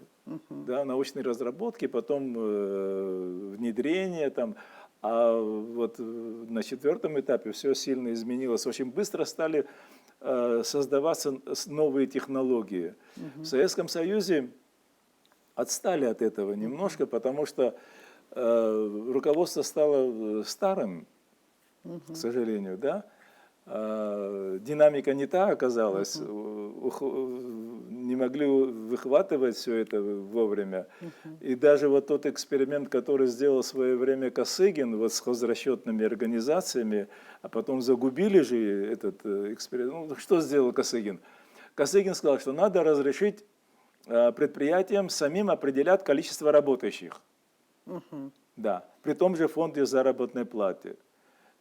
Да, научные разработки, потом внедрение, там, а вот на 4-м этапе все сильно изменилось. Очень быстро стали создаваться новые технологии. В Советском Союзе отстали от этого немножко, потому что руководство стало старым, к сожалению, да. Динамика не та оказалась, не могли выхватывать все это вовремя. И даже вот тот эксперимент, который сделал в свое время Косыгин вот с хозрасчетными организациями, а потом загубили же этот эксперимент. Ну, что сделал Косыгин? Косыгин сказал, что надо разрешить предприятиям самим определять количество работающих. Да, при том же фонде заработной платы.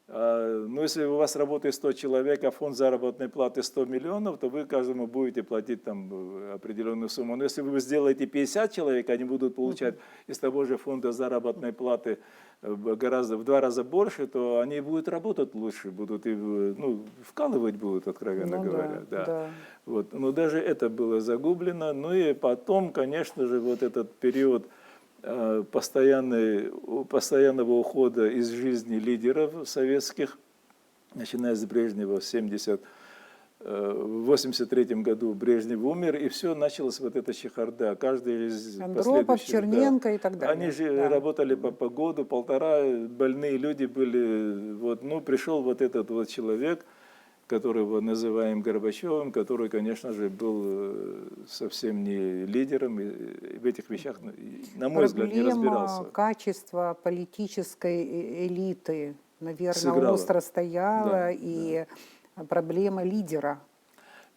Ну, если у вас работает 100 человек, а фонд заработной платы 100 миллионов, то вы каждому будете платить там определенную сумму. Но если вы сделаете 50 человек, они будут получать из того же фонда заработной платы в 2 раза больше, то они будут работать лучше, будут и, вкалывать будут, откровенно говоря. Да. Вот. Но даже это было загублено. Ну и потом, конечно же, вот этот период постоянного ухода из жизни лидеров советских, начиная с Брежнева в 1970 в 1983 году Брежнев умер, и все, началась вот эта чехарда. Каждый из
Андропов,
последующих,
Черненко и так далее.
они же
Да.
работали по году, полтора, больные люди были. Вот, ну, пришел вот этот вот человек, которого называем Горбачевым, который, конечно же, был совсем не лидером, и в этих вещах, на мой взгляд, не разбирался.
Проблема качества политической элиты, наверное,
Сыграла.
остро стояла,
Да,
и проблема лидера.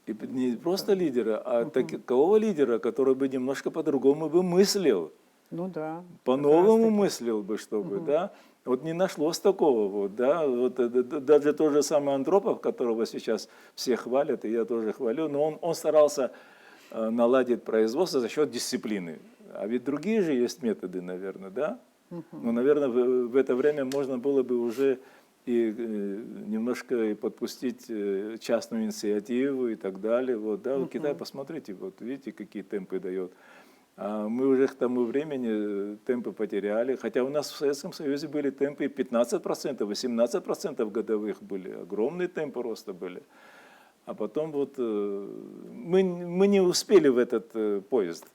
И не просто лидера, а такого лидера, который бы немножко по-другому бы мыслил,
Ну да.
по-новому мыслил бы, чтобы, да. Вот не нашлось такого, вот, да. Вот, даже тот же самый Андропов, которого сейчас все хвалят, и я тоже хвалю, но он старался наладить производство за счет дисциплины. А ведь другие же есть методы, наверное, да. Но, наверное, в это время можно было бы уже и немножко и подпустить частную инициативу и так далее. Вот, да, вот Китай, посмотрите, вот видите, какие темпы дает. А мы уже к тому времени темпы потеряли. Хотя у нас в Советском Союзе были темпы 15%, 18% годовых были. Огромные темпы роста были. А потом вот мы не успели в этот поезд.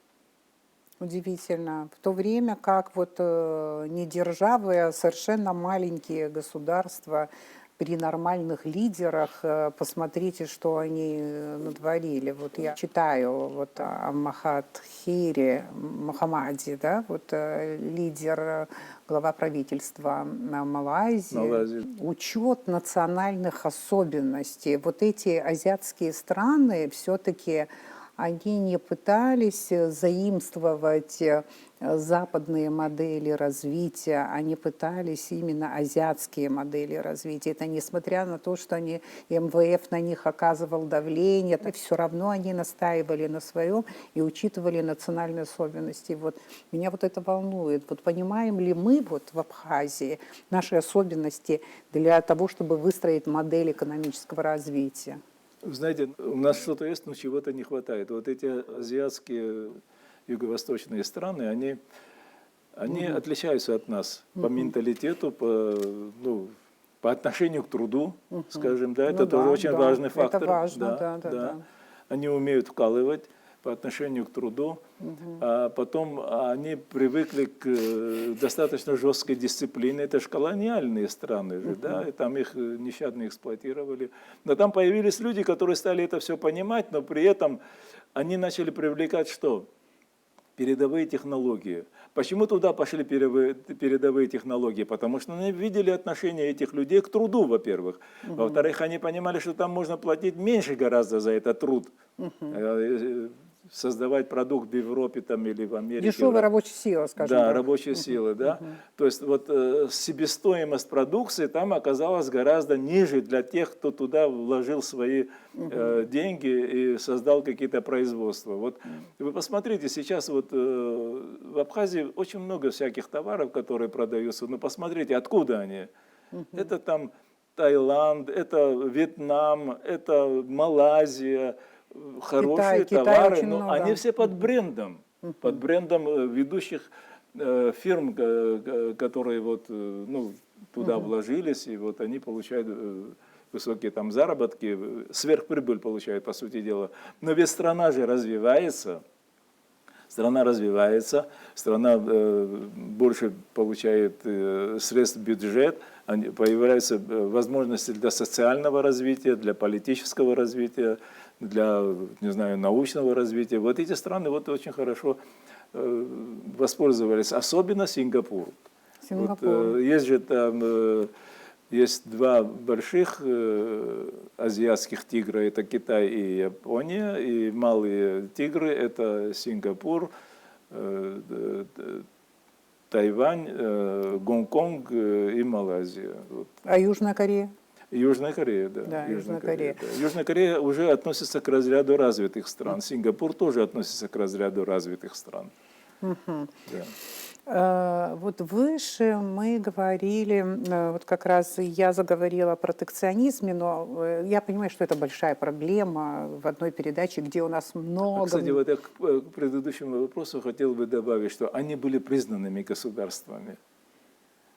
Удивительно. В то время как вот не державы, а совершенно маленькие государства при нормальных лидерах, посмотрите, что они натворили. Вот я читаю вот о Махатхире Мухаммаде, да, вот лидер, глава правительства Малайзии. Учет национальных особенностей. Вот эти азиатские страны все-таки они не пытались заимствовать западные модели развития, они пытались именно азиатские модели развития. Это несмотря на то, что МВФ на них оказывал давление, все равно они настаивали на своем и учитывали национальные особенности. Вот меня вот это волнует. Вот понимаем ли мы вот в Абхазии наши особенности для того, чтобы выстроить модель экономического развития?
Знаете, у нас что-то есть, но чего-то не хватает. Вот эти азиатские юго-восточные страны, они отличаются от нас по менталитету, по отношению к труду, скажем, да, это тоже очень важный фактор.
Это важно, да.
Они умеют вкалывать по отношению к труду, а потом они привыкли к достаточно жесткой дисциплине. Это же колониальные страны, же, да, и там их нещадно эксплуатировали. Но там появились люди, которые стали это все понимать, но при этом они начали привлекать что? Передовые технологии. Почему туда пошли передовые технологии? Потому что они видели отношение этих людей к труду, во-первых. Во-вторых, они понимали, что там можно платить меньше гораздо за этот труд. Создавать продукт в Европе там, или в Америке.
Дешевая рабочая сила, скажем так.
Да, рабочая сила, да. То есть вот себестоимость продукции там оказалась гораздо ниже для тех, кто туда вложил свои деньги и создал какие-то производства. Вот вы посмотрите, сейчас вот в Абхазии очень много всяких товаров, которые продаются. Но посмотрите, откуда они. Это там Таиланд, это Вьетнам, это Малайзия. Хорошие товары, но они все под брендом ведущих фирм, которые вот, туда вложились, и вот они получают высокие там заработки, сверхприбыль получают, по сути дела. Но ведь страна же развивается, страна больше получает средств в бюджет, появляются возможности для социального развития, для политического развития, для, не знаю, научного развития. Вот эти страны вот очень хорошо воспользовались, особенно Сингапур. Вот, есть же там, есть два больших азиатских тигра, это Китай и Япония, и малые тигры, это Сингапур, Тайвань, Гонконг и Малайзия. Вот.
А Южная Корея?
Южная Корея, да.
Да, Южная Корея.
Да. Южная Корея уже относится к разряду развитых стран. Сингапур тоже относится к разряду развитых стран. Да.
Вот выше мы говорили, вот как раз я заговорила о протекционизме, но я понимаю, что это большая проблема в одной передаче, где у нас много...
Кстати, вот я к предыдущему вопросу хотел бы добавить, что они были признанными государствами.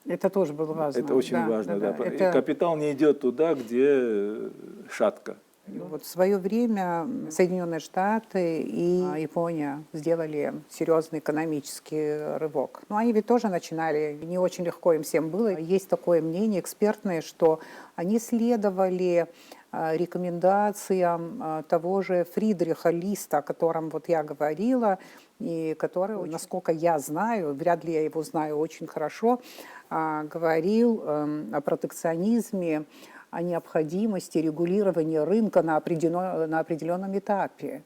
Это тоже было важно.
Это очень важно, да.
Это...
Капитал не идет туда, где шатко.
Вот в свое время Соединенные Штаты и Япония сделали серьезный экономический рывок. Но они ведь тоже начинали, не очень легко им всем было. Есть такое мнение экспертное, что они следовали рекомендациям того же Фридриха Листа, о котором вот я говорила, и который, насколько я знаю, вряд ли я его знаю очень хорошо, говорил о протекционизме, о необходимости регулирования рынка на определенном этапе.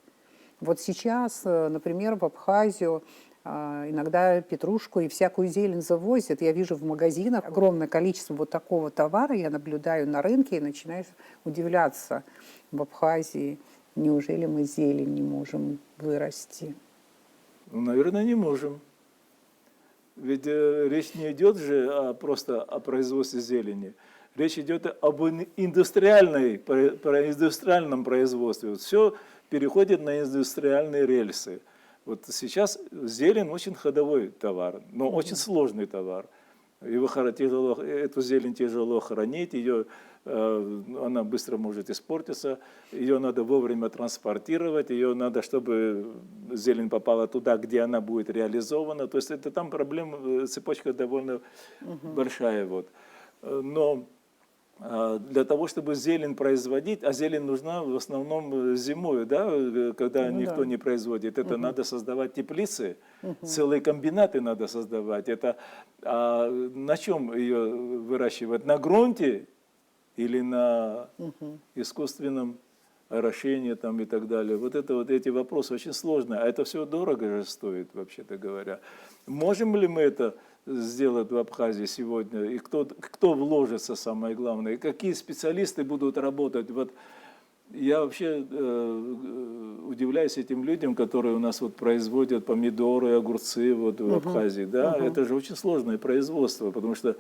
Вот сейчас, например, в Абхазию иногда петрушку и всякую зелень завозят. Я вижу в магазинах огромное количество вот такого товара, я наблюдаю на рынке и начинаю удивляться. В Абхазии неужели мы зелень не можем вырасти?
Ну, наверное, не можем. Ведь речь не идет же просто о производстве зелени. Речь идет об индустриальном производстве. Вот все переходит на индустриальные рельсы. Вот сейчас зелень очень ходовой товар, но очень сложный товар. Эту зелень тяжело хранить, она быстро может испортиться, ее надо вовремя транспортировать, ее надо, чтобы зелень попала туда, где она будет реализована. То есть это там проблема, цепочка довольно большая. Вот. Но для того, чтобы зелень производить, а зелень нужна в основном зимой, да, когда никто не производит, это надо создавать теплицы, целые комбинаты надо создавать. На чем ее выращивать? На грунте или на искусственном орошении там, и так далее? Вот эти вопросы очень сложные, а это все дорого же стоит, вообще-то говоря. Можем ли мы это сделать в Абхазии сегодня, и кто вложится, самое главное, и какие специалисты будут работать. Вот я вообще удивляюсь этим людям, которые у нас вот производят помидоры, огурцы вот в Абхазии. Да? Это же очень сложное производство, потому что,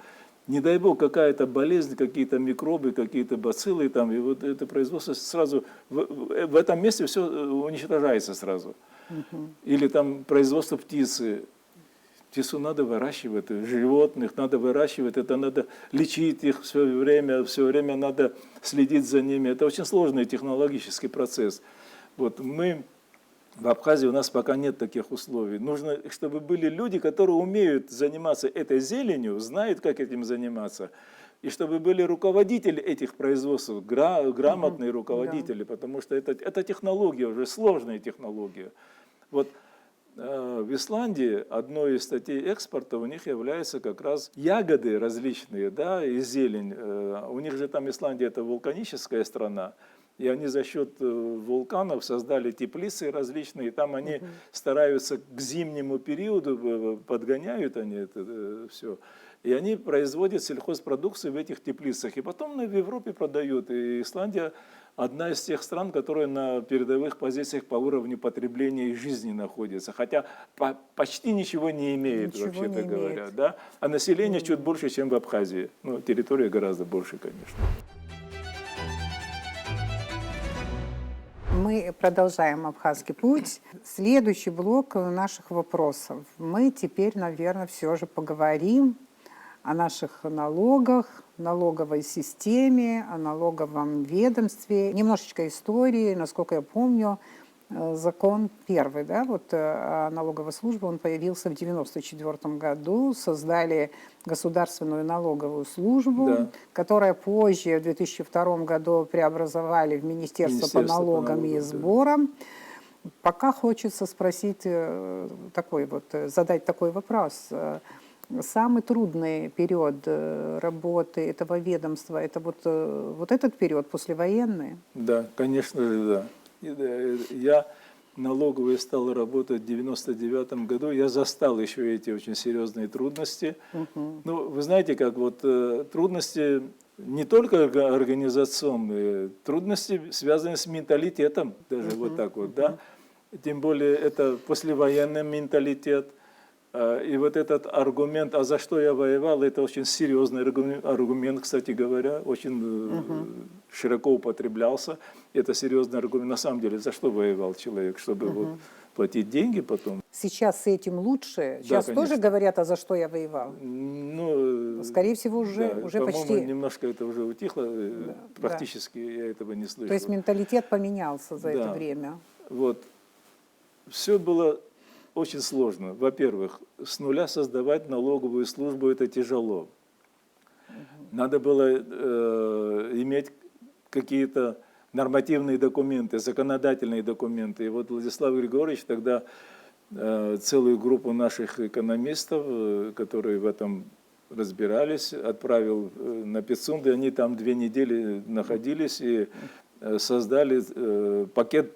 не дай бог, какая-то болезнь, какие-то микробы, какие-то бациллы, там, и вот это производство сразу, в этом месте все уничтожается сразу. Или там производство птицы. Птицу надо выращивать, животных надо выращивать, это надо лечить их все время надо следить за ними. Это очень сложный технологический процесс. Вот мы в Абхазии, у нас пока нет таких условий. Нужно, чтобы были люди, которые умеют заниматься этой зеленью, знают, как этим заниматься. И чтобы были руководители этих производств, грамотные руководители, потому что это технология, уже сложная технология. Вот в Исландии одной из статей экспорта у них являются как раз ягоды различные, да, и зелень. У них же там Исландия — это вулканическая страна, и они за счет вулканов создали теплицы различные, и там они стараются к зимнему периоду, подгоняют они это все. И они производят сельхозпродукцию в этих теплицах, и потом в Европе продают. И Исландия одна из тех стран, которая на передовых позициях по уровню потребления и жизни находится, хотя почти ничего не имеет, вообще-то говоря. Да? А население чуть больше, чем в Абхазии. Ну, территория гораздо больше, конечно.
Мы продолжаем «Абхазский путь». Следующий блок наших вопросов. Мы теперь, наверное, все же поговорим о наших налогах, налоговой системе, о налоговом ведомстве. Немножечко истории. Насколько я помню, закон первый, да, вот о налоговой службе, он появился в 1994 году. Создали государственную налоговую службу,
Да.
которая позже, в 2002 году, преобразовали в Министерство по налогам и сборам. Да. Пока хочется спросить задать такой вопрос. Самый трудный период работы этого ведомства — это вот этот период, послевоенный?
Да, конечно же, да. Я налоговый стал работать в 1999 году. Я застал еще эти очень серьезные трудности. Ну, вы знаете, как вот трудности не только организационные, трудности связаны с менталитетом, даже вот так вот, да. Тем более это послевоенный менталитет. И вот этот аргумент, а за что я воевал, это очень серьезный аргумент, кстати говоря, очень широко употреблялся. Это серьезный аргумент. На самом деле, за что воевал человек? Чтобы вот платить деньги потом.
Сейчас с этим лучше?
Да,
Сейчас
конечно.
тоже говорят, а за что я воевал?
Ну,
Скорее всего, уже,
да,
уже
по-моему,
почти...
немножко это уже утихло,
Да.
практически я этого не слышал.
То есть менталитет поменялся за это
Да.
время.
Вот. Все было очень сложно. Во-первых, с нуля создавать налоговую службу – это тяжело. Надо было иметь какие-то нормативные документы, законодательные документы. И вот Владислав Григорьевич тогда целую группу наших экономистов, которые в этом разбирались, отправил на Пицунду. Они там 2 недели находились и создали пакет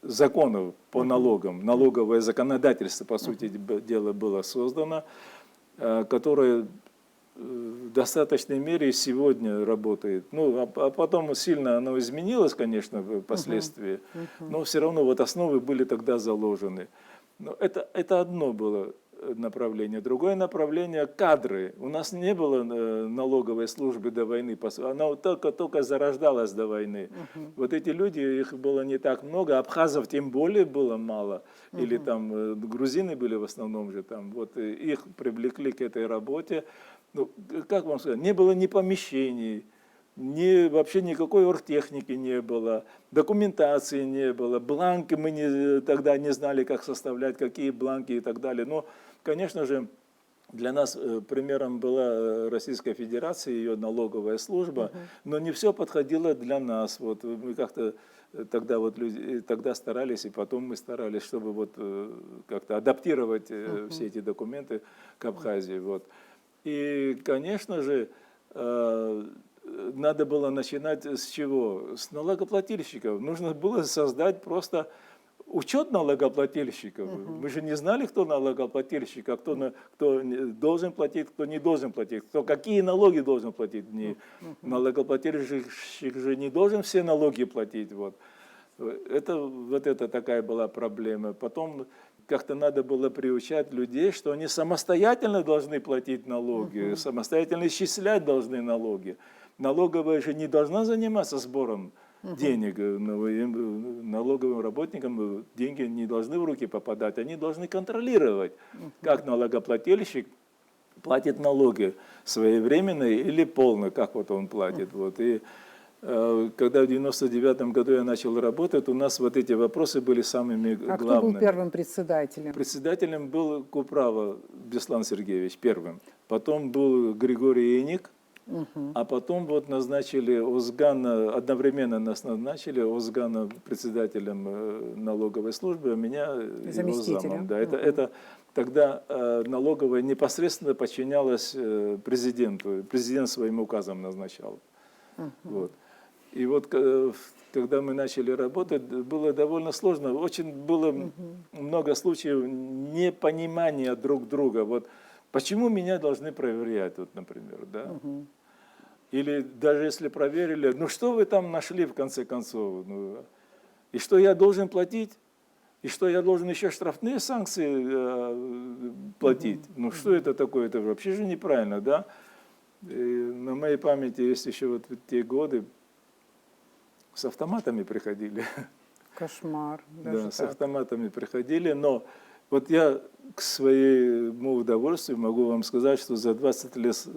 законов по налогам. Налоговое законодательство, по сути дела, было создано, которое в достаточной мере сегодня работает. Ну, а потом сильно оно изменилось, конечно, впоследствии, но все равно вот основы были тогда заложены. Но это одно было направление. Другое направление – кадры. У нас не было налоговой службы до войны. Она только зарождалась до войны. Вот эти люди, их было не так много. Абхазов тем более было мало. Или там грузины были в основном же там. Вот их привлекли к этой работе. Ну, как вам сказать, не было ни помещений, вообще никакой оргтехники не было, документации не было, бланки мы тогда не знали, как составлять, какие бланки и так далее. Но, конечно же, для нас примером была Российская Федерация, ее налоговая служба, но не все подходило для нас. Вот мы как-то тогда вот люди тогда старались, и потом мы старались, чтобы вот как-то адаптировать все эти документы к Абхазии. Вот. И, конечно же, надо было начинать с чего? С налогоплательщиков. Нужно было создать просто учет налогоплательщиков. Мы же не знали, кто налогоплательщик, а кто должен платить, кто не должен платить, кто какие налоги должен платить. Налогоплательщик же не должен все налоги платить. Вот это такая была проблема. Потом как-то надо было приучать людей, что они самостоятельно должны платить налоги, самостоятельно исчислять должны налоги. Налоговая же не должна заниматься сбором денег. Налоговым работникам деньги не должны в руки попадать, они должны контролировать, как налогоплательщик платит налоги своевременно или полно, как вот он платит. Вот. И когда в 99-м году я начал работать, у нас вот эти вопросы были самыми главными.
А кто был первым председателем?
Председателем был Куправа Беслан Сергеевич, первым. Потом был Григорий Еник, а потом вот назначили Озгана, одновременно нас назначили Озгана председателем налоговой службы, а меня его замом. Да, это тогда налоговая непосредственно подчинялась президенту, президент своим указом назначал. Вот. И вот когда мы начали работать, было довольно сложно. Очень было много случаев непонимания друг друга. Вот почему меня должны проверять, вот, например, да? Или даже если проверили, ну что вы там нашли в конце концов? Ну, и что я должен платить? И что я должен еще штрафные санкции платить? Ну что это такое? Это вообще же неправильно, да? И на моей памяти есть еще вот те годы, с автоматами приходили.
Кошмар.
Да, с автоматами приходили, но вот я к своему удовольствию могу вам сказать, что за 20 лет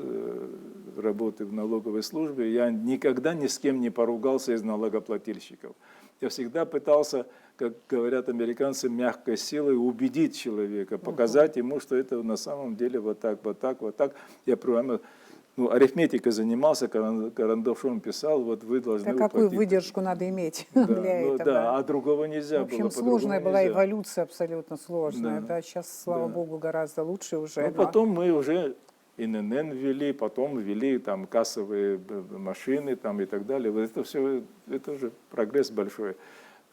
работы в налоговой службе я никогда ни с кем не поругался из налогоплательщиков. Я всегда пытался, как говорят американцы, мягкой силой убедить человека, показать ему, что это на самом деле вот так, вот так, вот так. Я прямо... Ну, арифметикой занимался, карандашом писал, вот вы должны
уплатить. Какую
уплатить.
выдержку надо иметь
Да,
для этого?
Да, а другого нельзя было.
В общем, сложная была
нельзя.
эволюция, абсолютно сложная.
Да.
Да, сейчас, слава богу, гораздо лучше уже.
Ну, потом мы уже ИНН ввели, потом ввели там кассовые машины там, и так далее. Вот это все, это уже прогресс большой.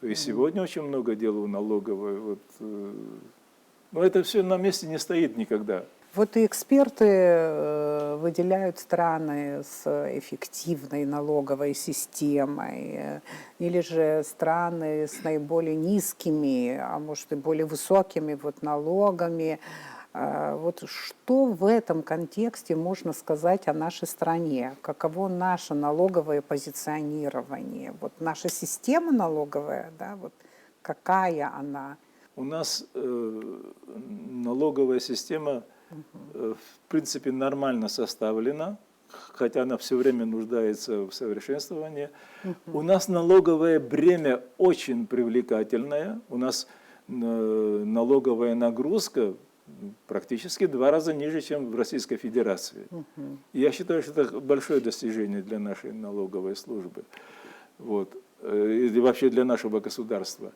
И сегодня очень много дел у налоговой. Вот, но это все на месте не стоит никогда.
Вот и эксперты выделяют страны с эффективной налоговой системой или же страны с наиболее низкими, а может и более высокими вот налогами. Вот что в этом контексте можно сказать о нашей стране? Каково наше налоговое позиционирование? Вот наша система налоговая, да, вот какая она?
У нас налоговая система в принципе, нормально составлена, хотя она все время нуждается в совершенствовании. У нас налоговое бремя очень привлекательное. У нас налоговая нагрузка практически 2 раза ниже, чем в Российской Федерации. И я считаю, что это большое достижение для нашей налоговой службы. Вот. И вообще для нашего государства.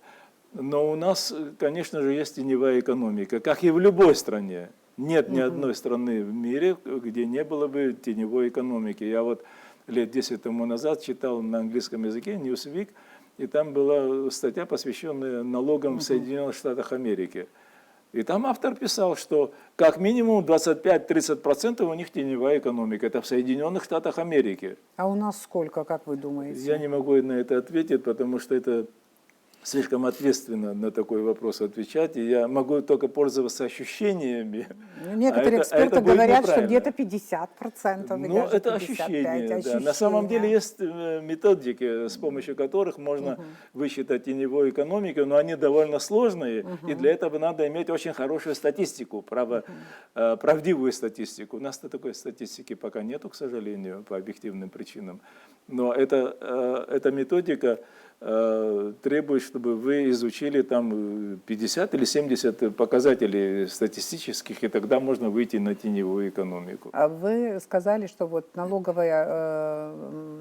Но у нас, конечно же, есть теневая экономика, как и в любой стране. Нет ни одной страны в мире, где не было бы теневой экономики. Я вот лет 10 тому назад читал на английском языке Newsweek, и там была статья, посвященная налогам в Соединенных Штатах Америки. И там автор писал, что как минимум 25-30% у них теневая экономика. Это в Соединенных Штатах Америки.
А у нас сколько, как вы думаете?
Я не могу на это ответить, потому что это слишком ответственно на такой вопрос отвечать, и я могу только пользоваться ощущениями.
Некоторые эксперты
будет
говорят, что
неправильно.
где-то 50%.
Ну,
даже
это
55%,
ощущение, да. На самом деле есть методики, с помощью которых можно высчитать теневую экономику, но они довольно сложные, и для этого надо иметь очень хорошую статистику, правдивую статистику. У нас-то такой статистики пока нету, к сожалению, по объективным причинам. Но эта методика требует, чтобы вы изучили там 50 или 70 показателей статистических, и тогда можно выйти на теневую экономику.
А вы сказали, что вот налоговая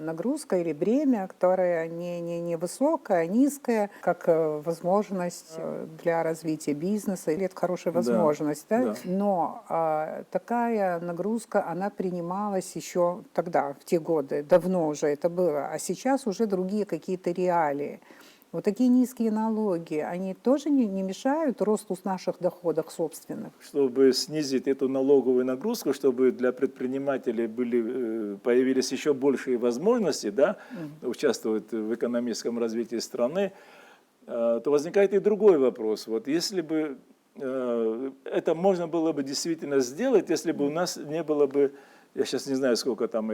нагрузка или бремя, которое не высокое, а низкое, как возможность для развития бизнеса, или это хорошая возможность, да?
Да.
Но такая нагрузка, она принималась еще тогда, в те годы, давно уже это было, а сейчас уже другие какие-то реалии. Вот такие низкие налоги, они тоже не мешают росту наших доходов собственных?
Чтобы снизить эту налоговую нагрузку, чтобы для предпринимателей появились еще большие возможности, да, участвовать в экономическом развитии страны, то возникает и другой вопрос. Вот если бы это можно было бы действительно сделать, если бы у нас не было бы, я сейчас не знаю, сколько там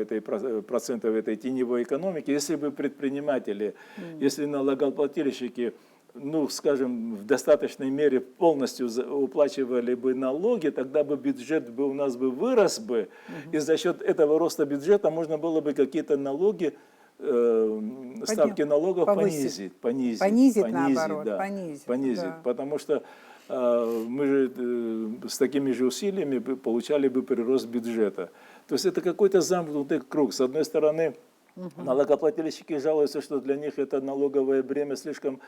процентов этой теневой экономики, если бы предприниматели, если налогоплательщики, ну, скажем, в достаточной мере полностью уплачивали бы налоги, тогда бы бюджет у нас бы вырос бы, и за счет этого роста бюджета можно было бы какие-то налоги, ставки налогов понизить,
наоборот,
да, понизить,
да.
потому что мы же с такими же усилиями получали бы прирост бюджета. То есть это какой-то замкнутый круг. С одной стороны, налогоплательщики жалуются, что для них это налоговое бремя слишком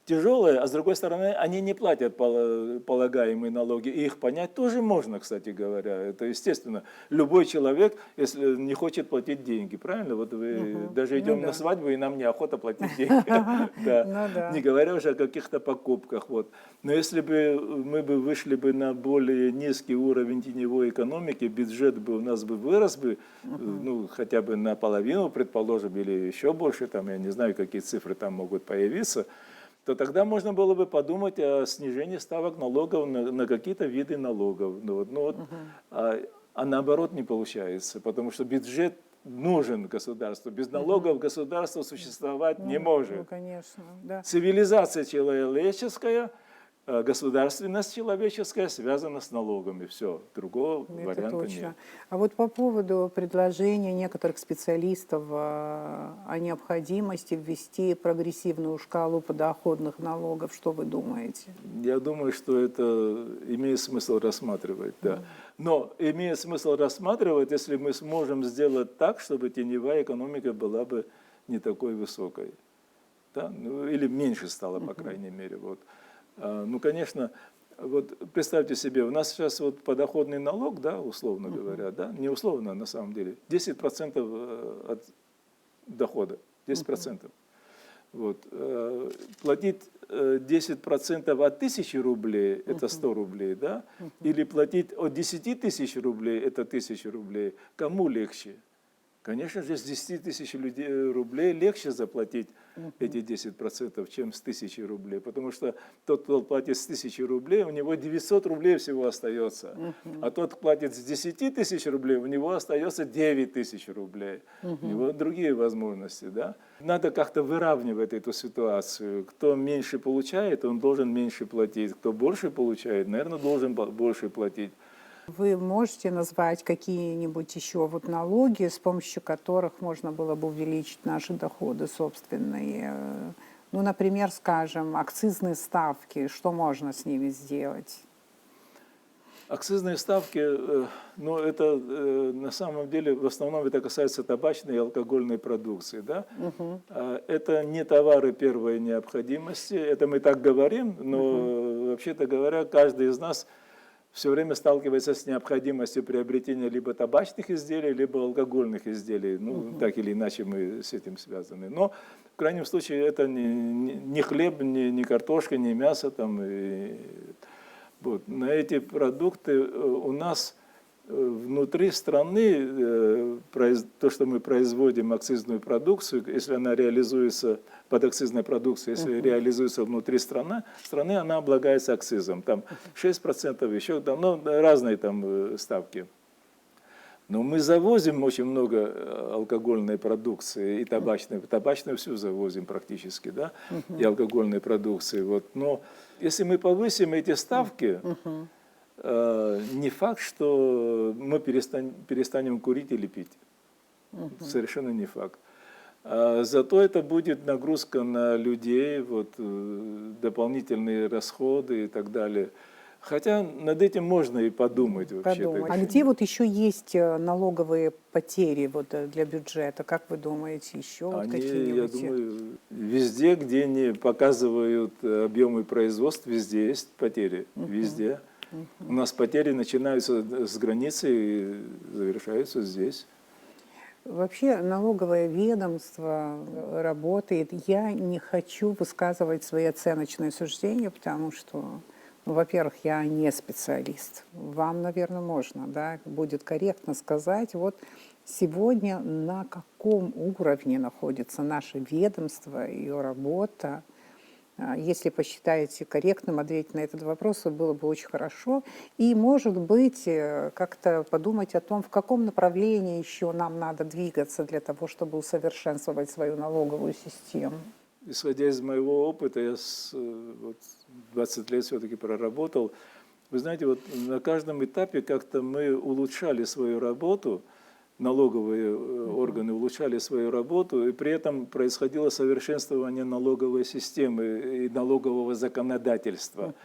тяжелое, а с другой стороны, они не платят полагаемые налоги. И их понять тоже можно, кстати говоря. Это естественно. Любой человек, если не хочет платить деньги, правильно? Вот вы даже идем на свадьбу, и нам неохота платить деньги. Не говоря уже о каких-то покупках. Но если бы мы вышли бы на более низкий уровень теневой экономики, бюджет бы у нас бы вырос бы, ну, хотя бы наполовину, предположим, или еще больше, там, я не знаю, какие цифры там могут появиться, то тогда можно было бы подумать о снижении ставок налогов на какие-то виды налогов. А наоборот не получается, потому что бюджет нужен государству. Без налогов государство существовать не может.
Ну, конечно, да.
Цивилизация человеческая, государственность человеческая связана с налогами. Все, другого варианта
точно.
нет.
А вот по поводу предложения некоторых специалистов о необходимости ввести прогрессивную шкалу подоходных налогов, что вы думаете?
Я думаю, что это имеет смысл рассматривать, да. Но имеет смысл рассматривать, если мы сможем сделать так, чтобы теневая экономика была бы не такой высокой. Да? Ну, или меньше стала, по крайней мере. Ну, конечно, вот представьте себе, у нас сейчас вот подоходный налог, да, условно говоря, да, не условно на самом деле, 10% от дохода, 10%. Платить 10% от 1000 рублей, это 100 рублей, да, или платить от 10 тысяч рублей, это 1000 рублей, кому легче? Конечно же, с 10 тысяч рублей легче заплатить эти 10%, чем с 1000 рублей. Потому что тот, кто платит с 1000 рублей, у него 900 рублей всего остается. А тот, кто платит с 10 тысяч рублей, у него остается 9000 рублей. У него другие возможности. Да? Надо как-то выравнивать эту ситуацию. Кто меньше получает, он должен меньше платить. Кто больше получает, наверное, должен больше платить.
Вы можете назвать какие-нибудь еще вот налоги, с помощью которых можно было бы увеличить наши доходы собственные? Ну, например, скажем, акцизные ставки, что можно с ними сделать?
Акцизные ставки, ну, это на самом деле в основном это касается табачной и алкогольной продукции, да? Это не товары первой необходимости, это мы так говорим, но вообще-то говоря, каждый из нас все время сталкивается с необходимостью приобретения либо табачных изделий, либо алкогольных изделий. Ну, так или иначе мы с этим связаны. Но в крайнем случае это не хлеб, не картошка, не мясо там. Вот. На эти продукты у нас внутри страны, то, что мы производим акцизную продукцию, если она реализуется под акцизной продукцией, если реализуется внутри страны, она облагается акцизом. Там 6%, еще там, ну, разные там ставки. Но мы завозим очень много алкогольной продукции и табачной. Табачную всю завозим практически, да, и алкогольной продукции. Вот. Но если мы повысим эти ставки, не факт, что мы перестанем курить или пить. Совершенно не факт. Зато это будет нагрузка на людей, вот, дополнительные расходы и так далее. Хотя над этим можно и подумать вообще.
А где вот еще есть налоговые потери вот для бюджета? Как вы думаете, еще вот какие-нибудь?
Я думаю, везде, где не показывают объемы производств, везде есть потери. Везде. У нас потери начинаются с границы и завершаются здесь.
Вообще налоговое ведомство работает. Я не хочу высказывать свои оценочные суждения, потому что, ну, во-первых, я не специалист. Вам, наверное, можно, да, будет корректно сказать, вот сегодня на каком уровне находится наше ведомство, ее работа. Если посчитаете корректным ответить на этот вопрос, было бы очень хорошо. И, может быть, как-то подумать о том, в каком направлении еще нам надо двигаться для того, чтобы усовершенствовать свою налоговую систему.
Исходя из моего опыта, я вот, 20 лет все-таки проработал. Вы знаете, вот на каждом этапе как-то мы улучшали свою работу, налоговые органы улучшали свою работу, и при этом происходило совершенствование налоговой системы и налогового законодательства.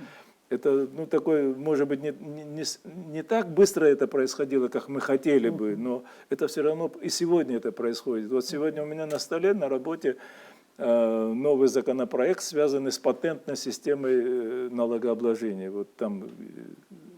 Это, ну, такое, может быть, не так быстро это происходило, как мы хотели бы, но это все равно и сегодня это происходит. Вот сегодня у меня на столе, на работе, новый законопроект, связанный с патентной системой налогообложения. Вот там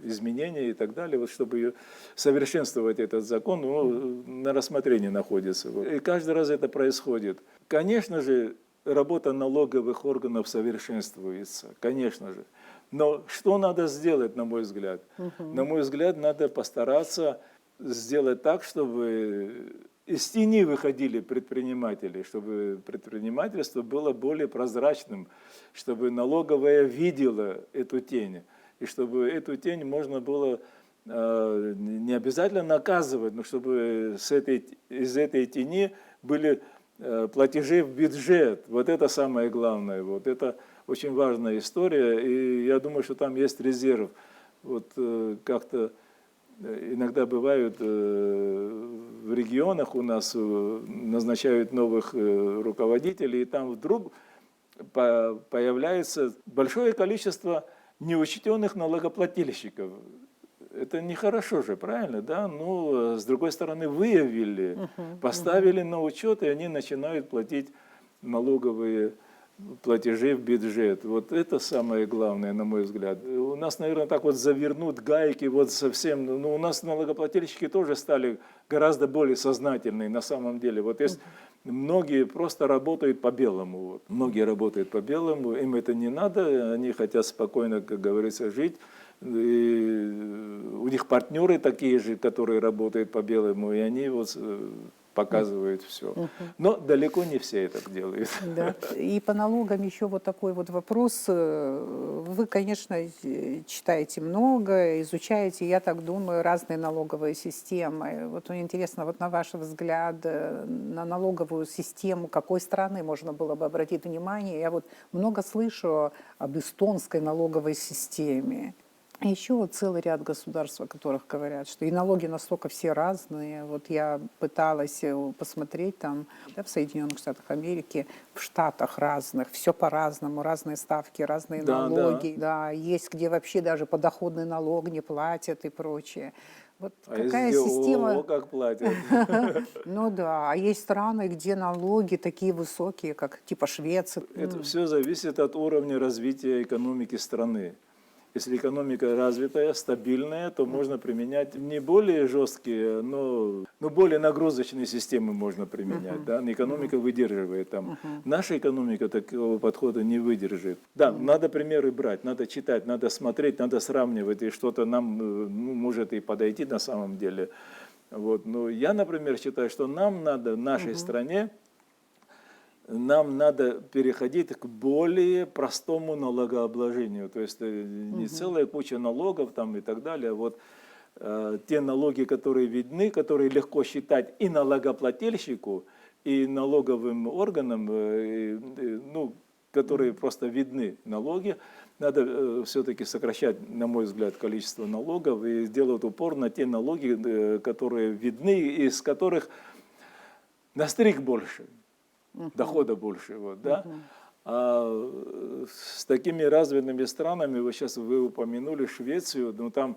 изменения и так далее, вот чтобы совершенствовать этот закон, ну, на рассмотрении находится. И каждый раз это происходит. Конечно же, работа налоговых органов совершенствуется, конечно же. Но что надо сделать, на мой взгляд? На мой взгляд, надо постараться сделать так, чтобы из тени выходили предприниматели, чтобы предпринимательство было более прозрачным, чтобы налоговая видела эту тень, и чтобы эту тень можно было не обязательно наказывать, но чтобы из этой тени были платежи в бюджет. Вот это самое главное. Вот это очень важная история, и я думаю, что там есть резерв. Вот как-то иногда бывают в регионах у нас назначают новых руководителей, и там вдруг появляется большое количество неучтенных налогоплательщиков. Это нехорошо же, правильно, да? Ну, с другой стороны, выявили, поставили на учет, и они начинают платить налоговые платежи в бюджет. Вот это самое главное, на мой взгляд. У нас, наверное, так вот завернут гайки вот совсем. Но у нас налогоплательщики тоже стали гораздо более сознательные на самом деле. Вот есть многие просто работают по-белому. Вот. Многие работают по-белому, им это не надо, они хотят спокойно, как говорится, жить. И у них партнеры такие же, которые работают по-белому, и они вот показывают все. Но далеко не все это делают.
Да. И по налогам еще вот такой вот вопрос. Вы, конечно, читаете много, изучаете, я так думаю, разные налоговые системы. Вот мне интересно, вот на ваш взгляд, на налоговую систему какой страны можно было бы обратить внимание? Я вот много слышу об эстонской налоговой системе. А еще вот целый ряд государств, о которых говорят, что и налоги настолько все разные. Вот я пыталась посмотреть там, да, в Соединенных Штатах Америки, в штатах разных, все по-разному, разные ставки, разные
Да, да.
налоги. Да, есть где вообще даже подоходный налог не платят и прочее. Вот
А есть
какая
где ого,
система?
как платят.
Ну да, а есть страны, где налоги такие высокие, как типа Швеция.
Это все зависит от уровня развития экономики страны. Если экономика развитая, стабильная, то можно применять не более жесткие, но более нагрузочные системы можно применять. Да? Экономика выдерживает. Там. Наша экономика такого подхода не выдержит. Да, надо примеры брать, надо читать, надо смотреть, надо сравнивать, и что-то нам ну, может и подойти на самом деле. Вот. Но я, например, считаю, что нам надо в нашей стране, нам надо переходить к более простому налогообложению. То есть не целая куча налогов там и так далее. Вот те налоги, которые видны, которые легко считать и налогоплательщику, и налоговым органам, ну, которые просто видны налоги, надо все-таки сокращать, на мой взгляд, количество налогов и сделать упор на те налоги, которые видны, из которых на стрик больше. Дохода больше. Вот, да? А с такими развитыми странами, вы упомянули Швецию, ну, там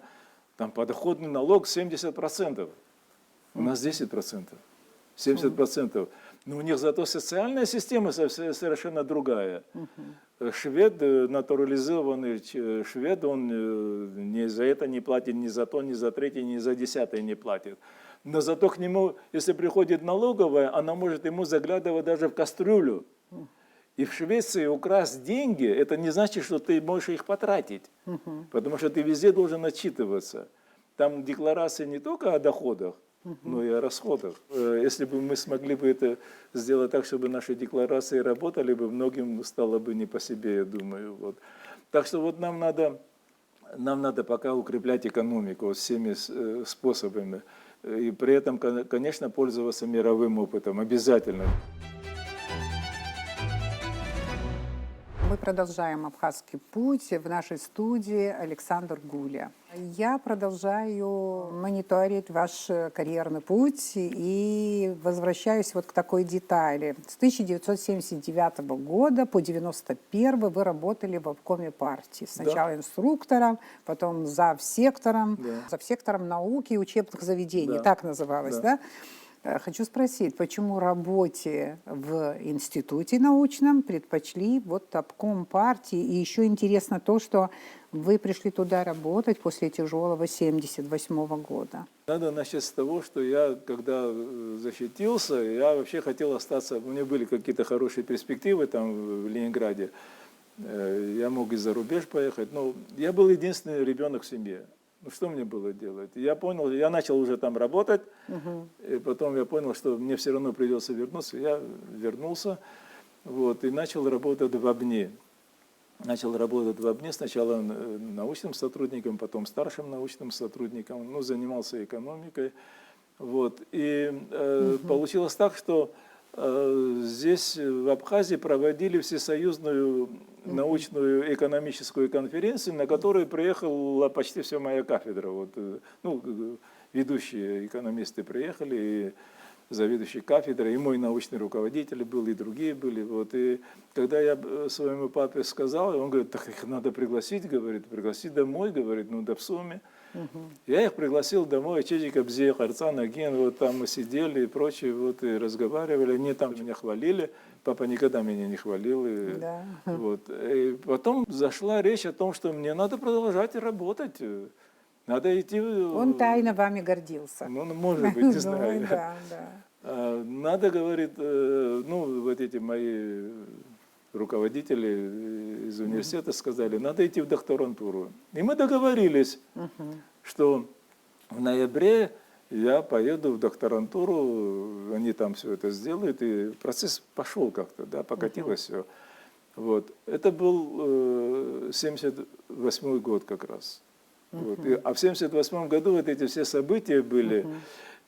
подоходный налог 70%, у нас 10%, 70%. Но у них зато социальная система совершенно другая. Швед, натурализованный швед, он ни за это не платит, ни за то, ни за третье, ни за десятое не платит. Но зато к нему, если приходит налоговая, она может ему заглядывать даже в кастрюлю. И в Швеции украсть деньги, это не значит, что ты можешь их потратить. Потому что ты везде должен отчитываться. Там декларации не только о доходах, но и о расходах. Если бы мы смогли бы это сделать так, чтобы наши декларации работали бы, многим стало бы не по себе, я думаю. Вот. Так что вот нам надо пока укреплять экономику вот всеми способами. И при этом, конечно, пользоваться мировым опытом обязательно.
Мы продолжаем «Абхазский путь». В нашей студии Александр Гуля. Я продолжаю мониторить ваш карьерный путь и возвращаюсь вот к такой детали. С 1979 года по 1991 вы работали в обкоме партии. Сначала инструктором, потом завсектором науки и учебных заведений. Так называлось, да? Хочу спросить, почему работе в институте научном предпочли вот обком партии? И еще интересно то, что вы пришли туда работать после тяжелого 1978 года.
Надо начать с того, что я, когда защитился, я вообще хотел остаться, у меня были какие-то хорошие перспективы там в Ленинграде, я мог и за рубеж поехать, но я был единственный ребенок в семье. Ну, что мне было делать? Я понял, я начал уже там работать, и потом я понял, что мне все равно придется вернуться. Я вернулся, вот, и начал работать в ОБНИ. Начал работать в ОБНИ сначала научным сотрудником, потом старшим научным сотрудником, ну, занимался экономикой. Вот, и получилось так, что здесь, в Абхазии, проводили всесоюзную научную экономическую конференцию, на которую приехала почти вся моя кафедра. Вот, ну, ведущие экономисты приехали, и заведующий кафедрой, и мой научный руководитель был, и другие были. Вот, и когда я своему папе сказал, он говорит, так их надо пригласить, говорит, пригласить домой, говорит, ну, да в сумме. Я их пригласил домой, Чечика, Бзе, Харцан, Аген, вот там мы сидели и прочее, вот, и разговаривали, они там меня хвалили, папа никогда меня не хвалил. И, вот, и потом зашла речь о том, что мне надо продолжать работать, надо идти...
Он тайно вами гордился.
Ну, может быть, не знаю.
Да.
Надо, говорит, ну, вот эти мои руководители из университета сказали, надо идти в докторантуру. И мы договорились, что в ноябре я поеду в докторантуру, они там все это сделают, и процесс пошел как-то, да, покатилось все. Вот. Это был 78-й год как раз. Вот. А в 78 году вот эти все события были.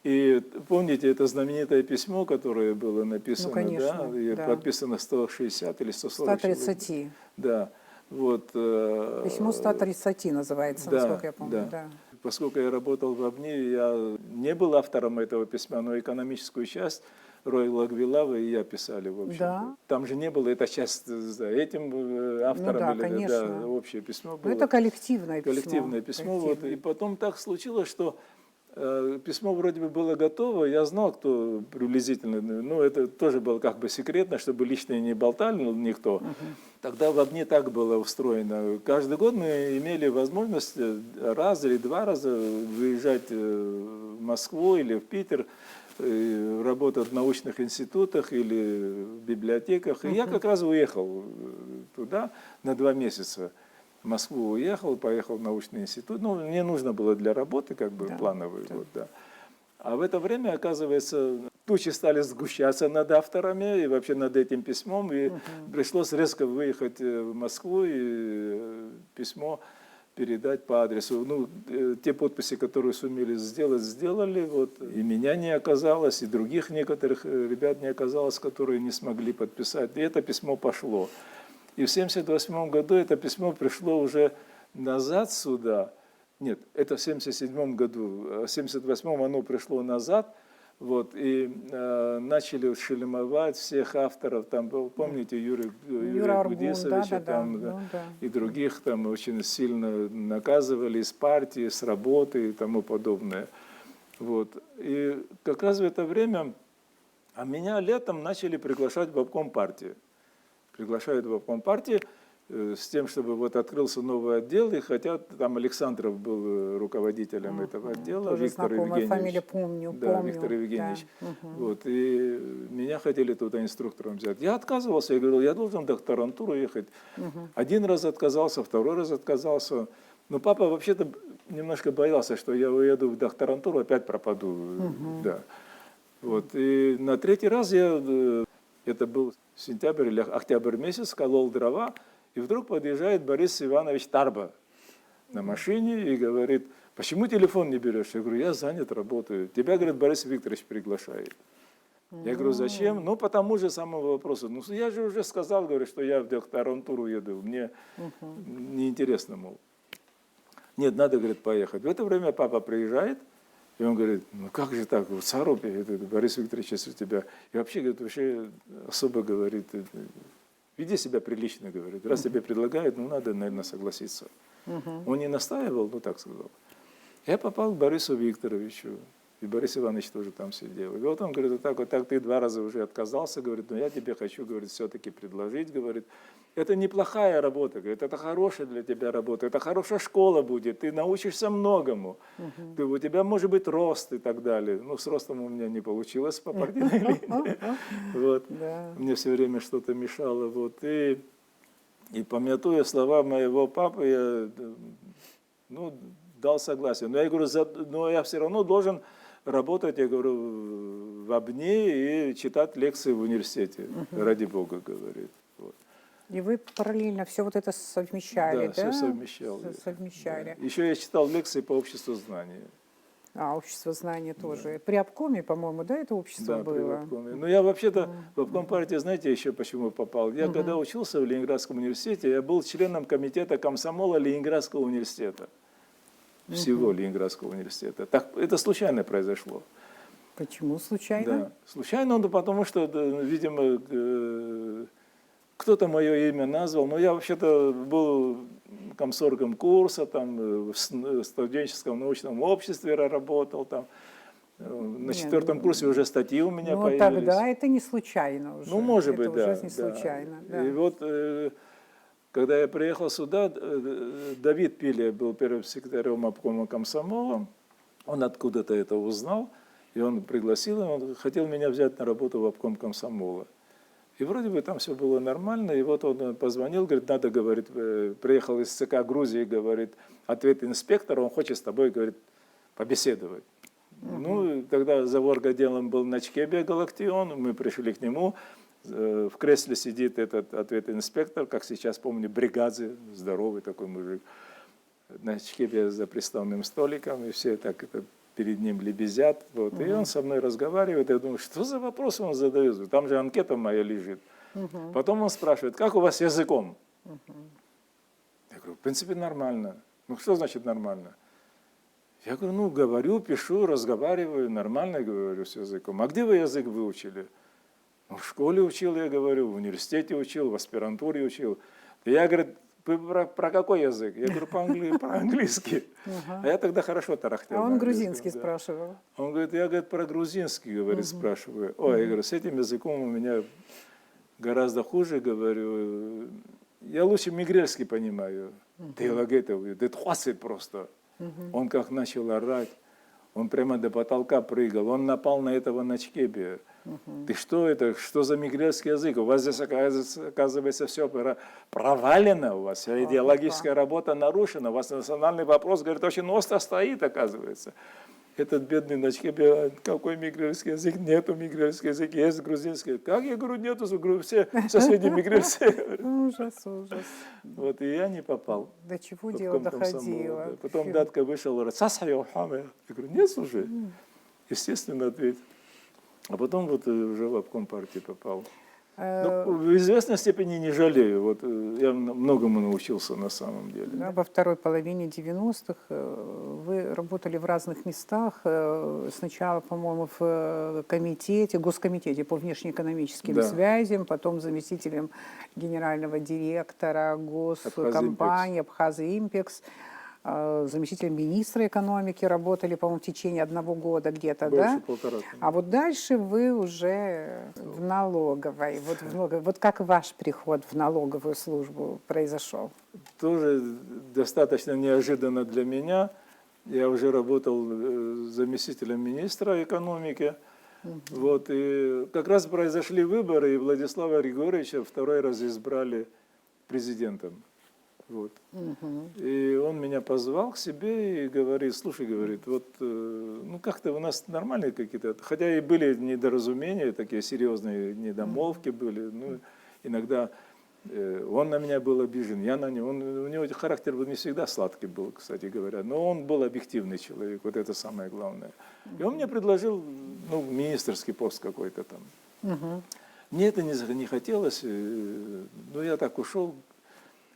И помните это знаменитое письмо, которое было написано,
ну, конечно,
да, и подписано 160 или 140
130.
человек. Да. Вот,
Письмо 130 называется,
да,
насколько я помню.
да.
Да.
Поскольку я работал в ОБНИ, я не был автором этого письма, но экономическую часть Рой Лагвилава и я писали, в общем.
Да.
Там же не было эта часть за этим автором,
да,
или
конечно.
общее письмо
Но
было.
это коллективное письмо.
Коллективное письмо. Вот.
Коллективное.
И потом так случилось, что письмо вроде бы было готово, я знал, кто приблизительно, ну это тоже было как бы секретно, чтобы лично не болтал никто. Тогда в ОБНИ так было устроено. Каждый год мы имели возможность раз или два раза выезжать в Москву или в Питер, работать в научных институтах или в библиотеках. И я как раз уехал туда на 2 месяца. В Москву уехал, поехал в научный институт. Ну, мне нужно было для работы, как бы,
Да,
плановый.
да.
Вот, да. А в это время, оказывается, тучи стали сгущаться над авторами и вообще над этим письмом. И пришлось резко выехать в Москву и письмо передать по адресу. Ну, те подписи, которые сумели сделать, сделали. Вот. И меня не оказалось, и других некоторых ребят не оказалось, которые не смогли подписать. И это письмо пошло. И в 1978 году это письмо пришло уже назад сюда. Нет, это в 1977 году. В 1978 оно пришло назад. Вот, и начали шельмовать всех авторов. Там, помните, Юрия
Арбун,
Гудисовича там,
ну, да.
и других там очень сильно наказывали из партии, с работы и тому подобное. Вот. И как раз в это время, а меня летом начали приглашать в обком партии. Приглашают в обком партии с тем, чтобы вот открылся новый отдел, и хотят, там Александров был руководителем этого отдела,
Тоже
Виктор
знакомая
Евгеньевич.
фамилия, помню.
Да, Виктор Евгеньевич.
Да.
Вот, и меня хотели туда инструктором взять. Я отказывался, я говорил, я должен в докторантуру ехать. Один раз отказался, второй раз отказался. Но папа вообще-то немножко боялся, что я уеду в докторантуру, опять пропаду. Да. Вот, и на третий раз это был сентябрь или октябрь месяц, колол дрова, и вдруг подъезжает Борис Иванович Тарба на машине и говорит, почему телефон не берешь? Я говорю, я занят, работаю. Тебя, говорит, Борис Викторович приглашает. Я говорю, зачем? Ну, по тому же самому вопросу. Ну, я же уже сказал, говорю, что я в докторантуру еду, мне неинтересно, мол. Нет, надо, говорит, поехать. В это время папа приезжает, и он говорит, ну как же так, в Саропе, Борис Викторович, если у тебя... И вообще, говорит, вообще особо, говорит, веди себя прилично, говорит. Раз тебе предлагают, ну надо, наверное, согласиться. Он не настаивал, но так сказал. Я попал к Борису Викторовичу, и Борис Иванович тоже там сидел. И вот он говорит, вот так ты 2 раза уже отказался, говорит, но я тебе хочу, говорит, все-таки предложить, говорит. Это неплохая работа, говорит, это хорошая для тебя работа, это хорошая школа будет, ты научишься многому, у тебя может быть рост и так далее. Ну, с ростом у меня не получилось по партийной линии. Вот. Мне все время что-то мешало. Вот. И помятуя слова моего папы, я дал согласие. Но я говорю, но я все равно должен работать, я говорю, в ОБНИ и читать лекции в университете, ради Бога, говорит. Вот.
И вы параллельно все вот это совмещали, да?
Да, все совмещал.
Совмещали.
Да. Еще я читал лекции по обществу знаний.
Общество знаний тоже. При обкоме, по-моему, да, это общество было?
Да, при обкоме. Ну, я вообще-то в обком партии, знаете, еще почему попал? Я когда учился в Ленинградском университете, я был членом комитета комсомола Ленинградского университета. Всего Ленинградского университета. Так, это случайно произошло.
Почему случайно?
Да, случайно, потому что, видимо, кто-то мое имя назвал, но я вообще-то был комсоргом курса, там, в студенческом научном обществе работал, там, на 4-м курсе уже статьи у меня появились.
Ну, тогда это не случайно уже.
Ну, может быть, да.
Это уже не случайно. Да.
И вот, когда я приехал сюда, Давид Пилия был первым секретарем обкома комсомола, он откуда-то это узнал, и он пригласил, он хотел меня взять на работу в обком комсомола. И вроде бы там все было нормально, и вот он позвонил, говорит, надо, говорит, приехал из ЦК Грузии, говорит, ответ инспектора, он хочет с тобой, говорит, побеседовать. Ну, тогда за орготделом был Начкебе Галактион, мы пришли к нему, в кресле сидит этот ответ-инспектор, как сейчас помню, Бригадзе, здоровый такой мужик, Начкебе за приставным столиком, и все так это перед ним лебезят. Вот. И он со мной разговаривает, я думаю, что за вопросы он задает? Там же анкета моя лежит. Потом он спрашивает, как у вас с языком? говорю, в принципе, нормально. Ну, что значит нормально? Я говорю, ну, говорю, пишу, разговариваю, нормально говорю с языком. А где вы язык выучили? Ну, в школе учил, я говорю, в университете учил, в аспирантуре учил. Я, говорю, вы про какой язык? Я говорю, по-английски. А я тогда хорошо тарахтел.
А
на
он
английском,
грузинский
да.
спрашивал.
Он говорит, я, говорит, про грузинский, говорит, спрашиваю. Ой, я говорю, с этим языком у меня гораздо хуже, говорю. Я лучше мигрельский понимаю. Ты лагетовый, ты хвасит просто. Он как начал орать, он прямо до потолка прыгал, он напал на этого Начкебия. Ты что это, что за мигрельский язык? У вас здесь, оказывается, все провалено, у вас вся идеологическая работа нарушена, у вас национальный вопрос, говорит, очень остро стоит, оказывается. Этот бедный Начкебия, какой мигрельский язык? Нету мигрельский язык, есть грузинский. Как я говорю, нету, говорю, все соседи мигрельцы.
Ужас, ужас.
Вот и я не попал.
До чего
в
дело
обком комсомола,
доходило?
да. Потом дядка вышел и говорит, Сасай Ухаме. Я говорю, нет, слушай. Естественно, ответил. А потом вот уже в обком партии попал. Ну, в известной степени не жалею. Вот я многому научился на самом деле.
Да, во второй половине 90-х вы работали в разных местах. Сначала, по-моему, в комитете, госкомитете по внешнеэкономическим связям, потом заместителем генерального директора госкомпании «Абхазимпекс», заместителем министра экономики работали, по-моему, в течение 1 года где-то, да?
Больше 1,5.
А вот дальше вы уже в налоговой. Вот как ваш приход в налоговую службу произошел?
Тоже достаточно неожиданно для меня. Я уже работал заместителем министра экономики. Вот, и как раз произошли выборы, и Владислава Григорьевича 2-й раз избрали президентом. Вот. И он меня позвал к себе и говорит, слушай, говорит, вот, ну как-то у нас нормальные какие-то, хотя и были недоразумения, такие серьезные недомолвки были, ну, иногда он на меня был обижен, я на него, у него характер не всегда сладкий был, кстати говоря, но он был объективный человек, вот это самое главное. И он мне предложил, ну, министерский пост какой-то там. Мне это не хотелось, но я так ушел.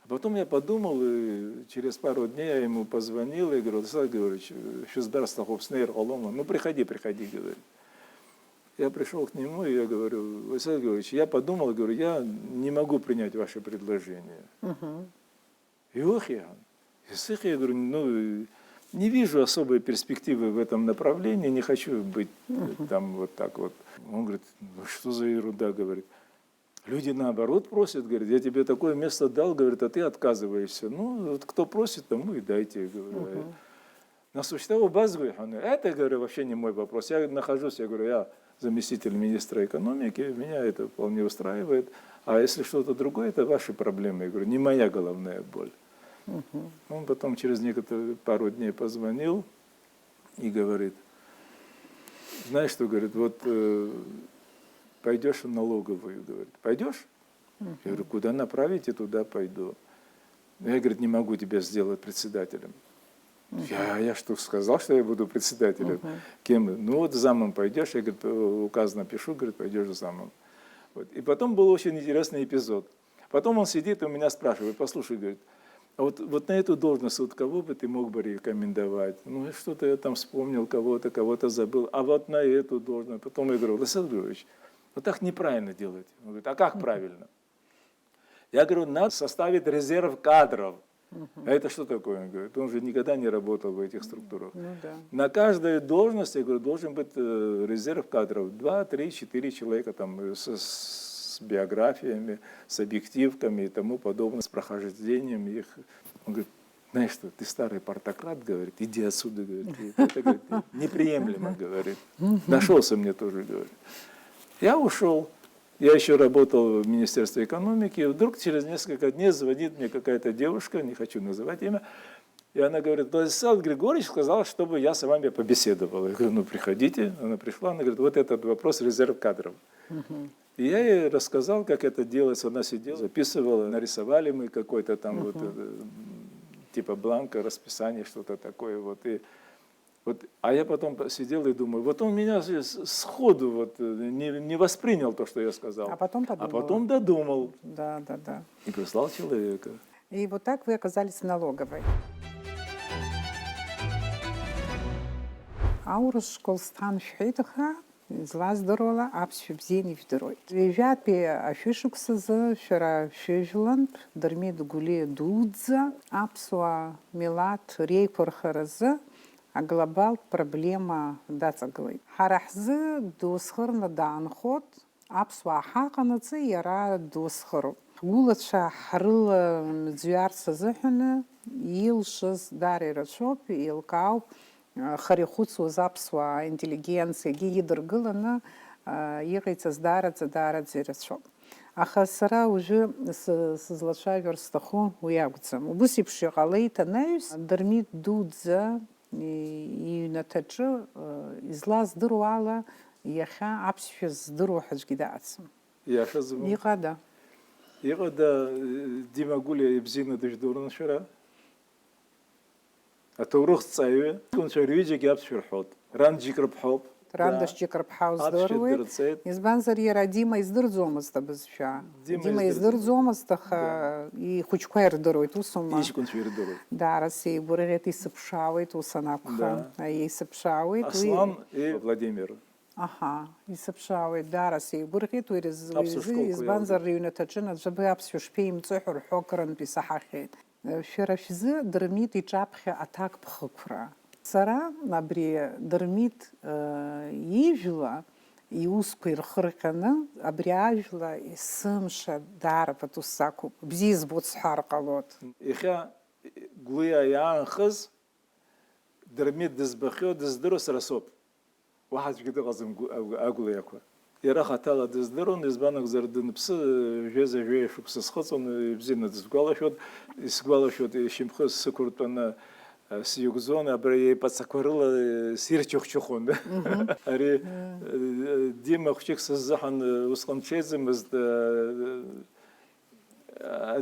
Потом я подумал, и через пару дней я ему позвонил и говорю, Александр Григорьевич, ну приходи, говорит. Я пришел к нему и я говорю, Александр Григорьевич, я подумал, говорю, я не могу принять ваше предложение. И я говорю, ну, не вижу особой перспективы в этом направлении, не хочу быть там вот так вот. Он говорит, ну что за ерунда, говорит. Люди наоборот просят, говорят, я тебе такое место дал, говорит, а ты отказываешься. Ну, вот кто просит, тому и дайте, говорю. На существование базовой, это, говорю, вообще не мой вопрос. Я нахожусь, я говорю, я заместитель министра экономики, меня это вполне устраивает. А если что-то другое, это ваши проблемы. Я говорю, не моя головная боль. Он потом через пару дней позвонил и говорит, знаешь что, говорит, вот... пойдешь в налоговую, говорит. Пойдешь? Я говорю, куда направите, туда пойду. Я, говорит, не могу тебя сделать председателем. Я что, сказал, что я буду председателем? Кем? Ну вот замом пойдешь, я, говорит, указ напишу, говорит, пойдешь замом. Вот. И потом был очень интересный эпизод. Потом он сидит и у меня спрашивает, послушай, говорит, а вот на эту должность, вот кого бы ты мог бы рекомендовать? Ну, что-то я там вспомнил, кого-то забыл, а вот на эту должность. Потом я говорю, Александр Григорьевич, вот так неправильно делать. Он говорит, а как правильно? Я говорю, надо составить резерв кадров. А это что такое? Он говорит, он же никогда не работал в этих структурах.
Ну, да.
На каждой должности, я говорю, должен быть резерв кадров. 2, 3, 4 человека там, с биографиями, с объективками и тому подобное, с прохождением их. Он говорит, знаешь что, ты старый партократ, говорит, иди отсюда, говорит. Это, говорит, неприемлемо, говорит. Нашелся мне тоже, говорит. Я ушел, я еще работал в Министерстве экономики, и вдруг через несколько дней звонит мне какая-то девушка, не хочу называть имя, и она говорит, Александр Григорьевич сказал, чтобы я с вами побеседовал. Я говорю, ну приходите. Она пришла, она говорит, вот этот вопрос резерв кадров. И я ей рассказал, как это делается. Она сидела, записывала, нарисовали мы какой-то там вот, типа бланка, расписание, что-то такое. Вот, и вот, а я потом сидел и думаю, вот он меня сходу вот не воспринял то, что я сказал.
А потом подумал.
А потом додумал.
Да.
И прислал человека.
И вот так вы оказались в налоговой. Аурус школстан шхейтаха, злаздорола, апс бзени вдорой. Вежат пе афишуксазы, шера шежланд, дермид гуле дудза, апсуа милат рейпорхаразы, а глобал проблема дацаглы. Харахзы досхырна данхот, апсуа хаканацы яра досхыру. Гулатша хрыла мдзюарса зыхыны, илшыз дари рачоп, илкау, харихуцу запсуа интеллигенция гидергыланы егайца здарадзе рачоп. Аха сара уже сызлаша верстаху уягуцам. Убуси пшигалейта неюс, дермит дудза и натачу изла здыруала яха апсфи здыру хажгидацам.
Яха зыму.
Игада.
Игада димагуля ибзина дыждурн шара. أتورخ تصايوه كون شريجة جاب شرحوت رانجي كرب حب
Рандаш чекарп хаус здоровый. Избанзар яра Дима издырзомаста бызша. Дима издырзомаста и хучкуэр здоровый тусума.
Иш кун швир здоровый.
Да, Россия бургет и сапшавый тусанапха. А ей сапшавый.
Аслан и Владимир.
Ага, и сапшавый. Да, Россия бургет и избанзар юнатачина жабы апсю шпеем цухур хокран писахахет. Шерафизы дермит и чапхе атак пхукра. Сара набре дермит ежила и успыр хрыканы абряжила и сымша дар патусаку бзиз буцхар қалот.
Иха глуя ян хыз дермит дизбахио диздыру сарасоп. واحد كده قاسم أقول ياكو. يرى خطالة دزدرون إزبانك زردن بس جزء جوي شو بس سخصون بزين دزقالة شود إسقالة شود شمخص سكرتنا سيوكزون أبري بتسكرلا سير تشخون. أري ديما خشيك سزحن وسقم شيزم بس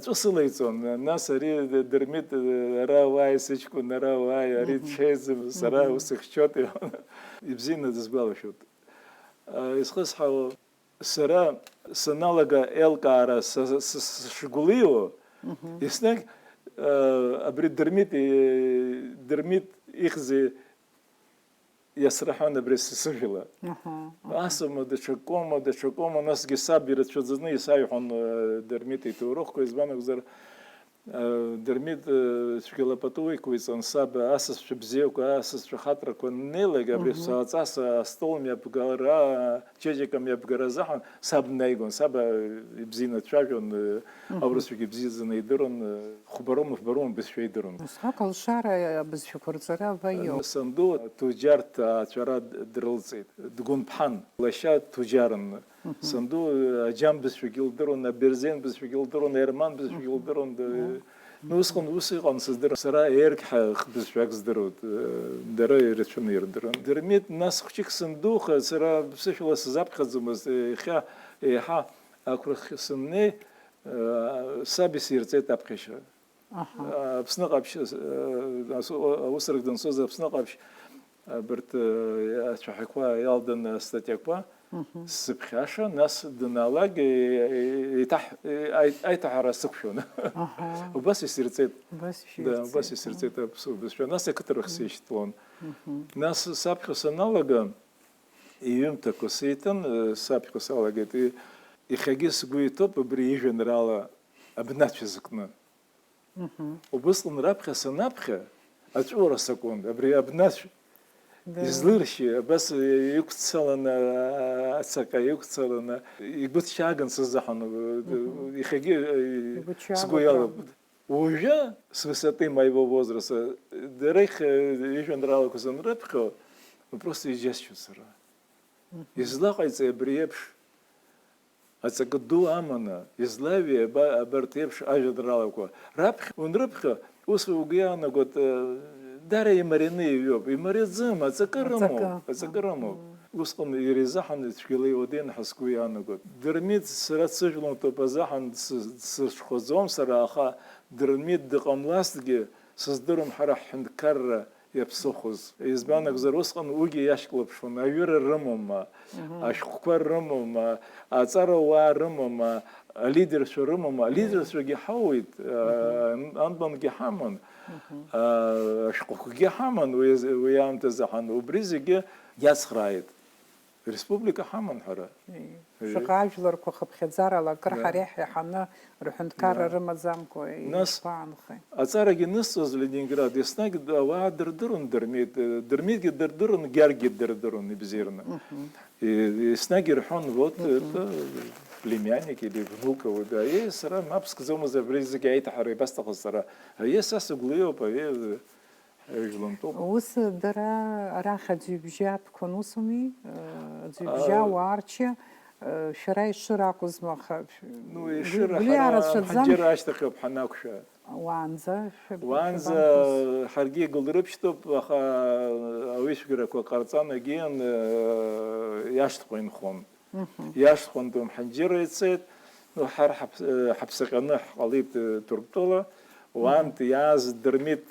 توصليتون الناس أري درميت راواي سيشكون راواي أري شيزم سرا وسخشوتي يبزين دزقالة شود. إسخصها سرا سنالجا إلكارا سشغليو يسنك أبريد درميت إخزي يسرحون بريس سجلا أسمع دشكوما ناس جسابيرت شو زني يسايحون درميت يتوروح كويس بانك زر درميت شغله بتوي كويس انساب اساس شبزيو كاساس شخاطر كونيله قبل ساعات اساس ستول مي بغرا تشيجكم مي بغرا زحن ساب نايغون ساب بزينه تشاجون اورس في بزيزن يدرون خبرهم بس شوي يدرون
ساقل شارع بس شكر زرا بايو
صندوق تجار تشارا درلزيت دغون بحان لاشا تجارن صندوق جام بس في يلدرون برزين بس في يلدرون ايرمان بس في يلدرون نوسخن وسيقن سدر سرا ايرك بس في يقدروا درا يرتشن يردرون درميت ناس خشيك صندوق سرا بس في لسزاب خزمز خا ها اكر خصني سابي سيرتي ابخيش بسنقبش وسرق دنسوز بسنقبش برت شحكوا يالدن استاتيكوا سبخاشا ناس دنالاج يتح اي تحرسك شون وبس يصير да بس يصير بس شو ناس كتر خسيش طلون ناس سابخ سنالجا يوم تكوسيتن سابخ سالجت يخجس جويتوب بري جنرالا ابناتشزكنا وبصل رابخ سنابخ اتشورا سكوند بري ابناتش излырщи, бас юкцалана цака юкцалана, игбут шаган созахан, ихаги сгуяла. Уже с высоты моего возраста, дерех еще нравилось кузен репхо, мы просто езжаем сюда. Излахайся бриепш, а цака ду амана, излавия бартепш ажадралоко. Репх, он репхо, усвоюгяна год. داره يمرني يوب يمرزم أتذكرهم وصلنا يرزحن تشكيلي ودين حسكوي أنا قلت درميت سرت سجلون تبزحن سخزوم سراخا درميت دقم لاستجي سصدرهم حرح عند كرة иаԥсыхәоз. Избан акәзар усҟан уигьы иашьклаԥшуан, аҩыра рымоума, ашәҟәқәа рымоума, аҵарауаа рымоума, алидерцәа рымоума, алидерцәагьы ҳауит, анбангьы ҳаман, ашәҟәқәагьы ҳаман уи аамҭазы убри зегьы иацхрааит. Республика ҳаман ҳара.
Шаҟа ажәларқәа хыԥхьаӡарала акыр ҳареиҳа иаҳаны рҳәынҭқарра рымаӡамкәа ишԥаанхеи?
Аҵарагьы нысҵоз Ленинград, еснагь ауаа дырдырын Дырмитгьы дырдырын, Гьаргьы дырдырын ибзианы. Еснагь ирҳәон, вот это племянник или внук, сара мап сказомыз абри зегьы аиҭаҳара ибасҭахыз сара. Са сыгәлиоуп, Ежлантоп.
Ус дара арахь аӡҩыбжьа ԥқәан усуми, аӡҩыбжьа уаарчы, шәара ишыр акәызма?
Ишыр ҳанџьара ашьҭахьоуп ҳанақәшәа. Уаанӡа ҳаргьы игәылрыԥшьҭоуп, аха ауаҩышәгарақәа ҟарҵан агьиан иашҭқәа инхон. Иашҭқәантәым ҳанџьара ицеит, ҳар ҳаԥсаҟьаны ҳҟалеит Ҭырқәтәыла. Уаанӡа иааз Дырмит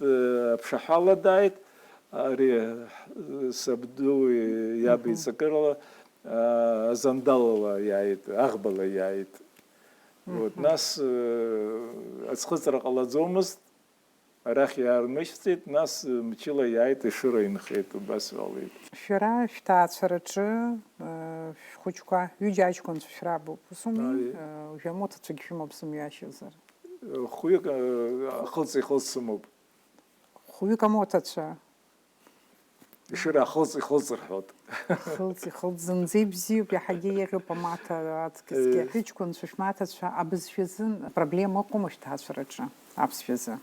ԥшаҳәала дааит, ари сабду иаб иҵакырала Зандалала иааит, аӷбала иааит. Нас аӡхыҵра ҟалаӡомызт, арахь иаармышьҭит, нас мчыла иааит, Ешыра инхеит, убас иҟалеит.
Шәара шәҭаацәараҿы шәхәыҷқәа ҩыџьа аҷкәынцәа шәрабуп, усуми? Жәамоҭацәагьы шәымоуп сымҩашьозар.
Хуҩык ахылҵ-ихылҵ сымоуп.
Хуҩык амоҭацәа.
Ешыра ахылҵ-ихылҵ рҳәоит.
Ахылҵ-ихылҵ зынӡа ибзиоуп, иаҳагьы иеиӷьуп амаҭа аҵкьысгьы. Ҳәыҷкәынцәа, шәмаҭацәа абызшәазы проблема ыҟоума шәҭаацәараҿы аԥсшәазы?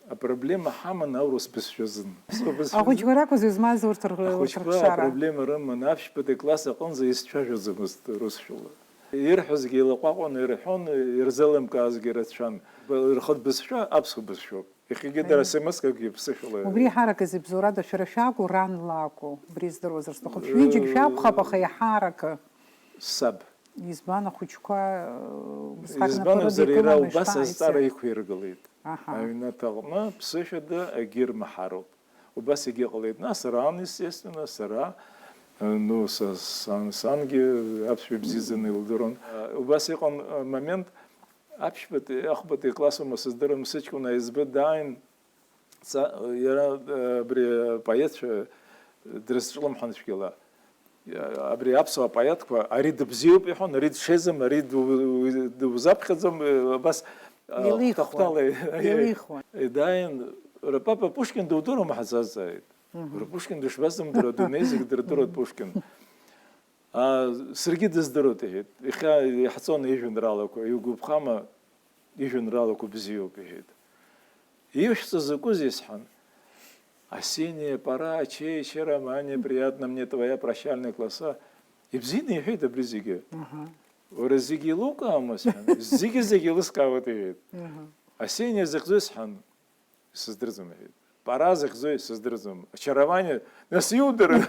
Апроблема ҳаман аурыс бызшәазын.
Ахәыҷқәа ракәызу измаз урҭ
Ахәыҷқәа апроблема рыман, аԥшьбатәи класс аҟынӡа изцәажәаӡамызт русшәала. Ирҳәозгьы илаҟәаҟәаны ирҳәон, ирзеилымкаазгьы рацәан. Рхатә бызшәа аԥсуа бызшәоуп. Иахьагьы дара семызкакгьы ԥсышәала.
Убри ҳаракыз ибзоурада шәара шәакәу, ран лакәу, убри здыруазар сҭахуп. Шәҩыџьагь шәакәхап, аха иаҳарака.
Саб.
Избан ахәыҷқәа
Избан акәзар иара убас азҵаара иқәиргылеит. Аҩнаҭа аҟны ԥсышәада агьи рмаҳароуп. Убас егьыҟалеит. Нас ран, естественно, сара. Сангьы аԥсшәа бзиаӡаны илдырон. Убас иҟан момент, аԥшьбатәи ахәбатәи классума сыздырам, сыҷкәын аиҵбы дааин, иара абри апоетцәа дрызҿлымҳан цәгьала. Абри аԥсуа апоетқәа, ари дыбзиоуп иҳәон, ари дшезым, ари дузаԥхьаӡом, абас хәҭахәҭала дааин, рпапа Пушкин дудыруама ҳазазааит. Пушкин дышбазымдыруа, адунеи зегьы дырдыруеит Пушкин. Саргьы дыздыруеит иҳәеит. Иаҳҵон ижәеинраалақәа, иугәаԥхама ижәеинраалақәа бзиоуп иҳәеит. Ишәҵа закәыз исҳәан. Осенняя пора, чей романе, приятно мне твоя прощальная класса. Ибзианы иҳәеит абри зегьы. Уара зегьы илукаама сҳәан. Зегьы илыскаауеит иҳәеит. Осенняя захьӡу исҳәан, исыздырӡом иҳәеит. Пора захьӡу исыздырӡом. Очарование нас иудырын.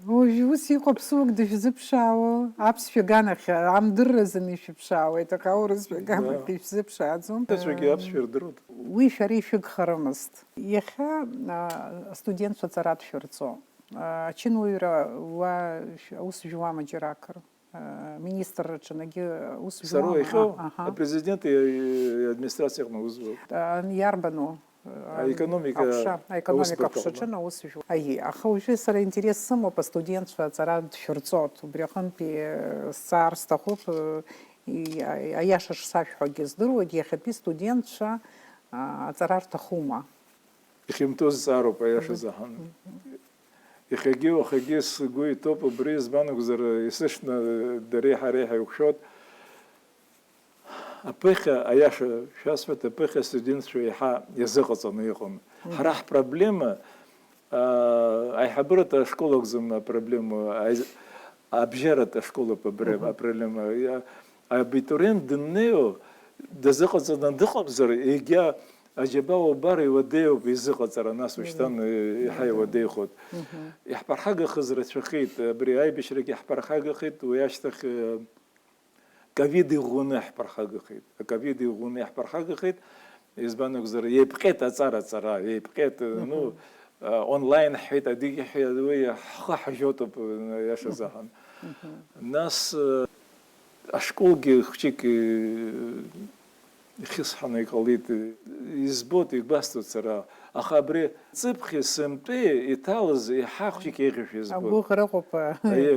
Ус иҟоуп ԥсуак дышәзыԥшаауа, аԥсшәа аганахь амдырразын ишәыԥшаауеит, аха аурысшәа аганахь ишәзыԥшааӡом.
Ҭацәагьы аԥсшәа рдыруеит.
Уи шәара ишәыгхарымызт. Иахьа астудентцәа ацара дшәырҵо. Ачынуаҩра уа аус жәуама џьаракыр? Министрраҿы егьы ус жәуама?
Сара иахьоу апрезидент администрациаҟны узуп.
Иарбану?
Аекономика
аԥшаҿы аус жәуа. Аха уажәы сара интерес сымоуп астудентцәа ацара дшәырҵоит. Убри аҟынтәи сцаар сҭахуп, аиаша шсашәҳәогьы здыруеит, иахьатәи студентцәа ацара рҭахума?
Ихьымҭоз зҵаароуп аиаша заҳан. Иахьагьы уахагьы сгәы иҭоуп, убри избан акәзар есышьҭны дареи ҳареи ҳаиқәшәоит. Аԥыхьа, аиаша шәасҳәоит, аԥыхьа астудентцәа иаҳа иазыҟаҵаны иҟан. Ҳара ҳпроблема, аиҳабыратә ашкол акәӡам апроблема, абжьаратә ашколоуп апроблема. Абитуриент дымнеиуа дазыҟаҵаны дыҟамзар, егьа аџьабаа убар иуадеиуп изыҟаҵара, нас уашьҭан иаҳа иуадеихоит. Иаҳԥырхагахаз рацәахеит, абри аибашьрагьы иаҳԥырхагахеит, уи ашьҭахь ковид иӷәӷәаны иаҳԥырхагахеит. Аковид иӷәӷәаны иаҳԥырхагахеит, избанок зар епхет ацара епхет ну онлайн хит адиги хидуи хахжотоп яшазахан нас ашколги хчик хисханы калит избот игбасту цара ахабре цыпхи сэмпе италз и хахчик егишиз
أبو غرقوب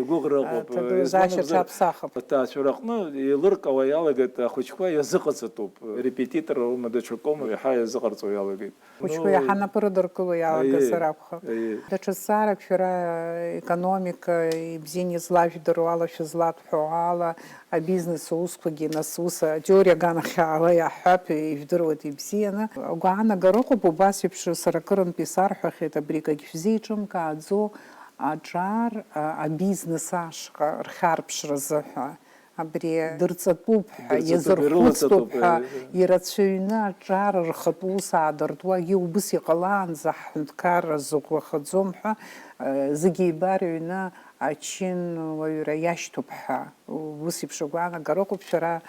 гуграгоп
تدو زاشر شاب صاحب
та чурахну илырка ваялагет ахучква языкацатоп репетитор мадачоком ха языкарцо ялагет
Учкуя хана продыркулу я гасарабха. Дача сарак вчера экономика и бзини злавь даруала ще злат хуала, а бизнес ускуги насуса теория гана хала я хапи и вдруг и бзина. Гана гороку побаси пшу саракырн писар хахета брика гфзичум кадзо аджар а бизнес аш харпш разха. Абри дырцатуп езырхуцтуп ирацюйна аҿар рхатәус аадыртуа иубыс иҟалаанӡа ҳҳәынҭқарра зыҟәа хаӡом ҳәа зегьы еибарыҩны ачынуаҩра иашьҭоуп ҳәа ус еиԥш агәаанагароуп шәара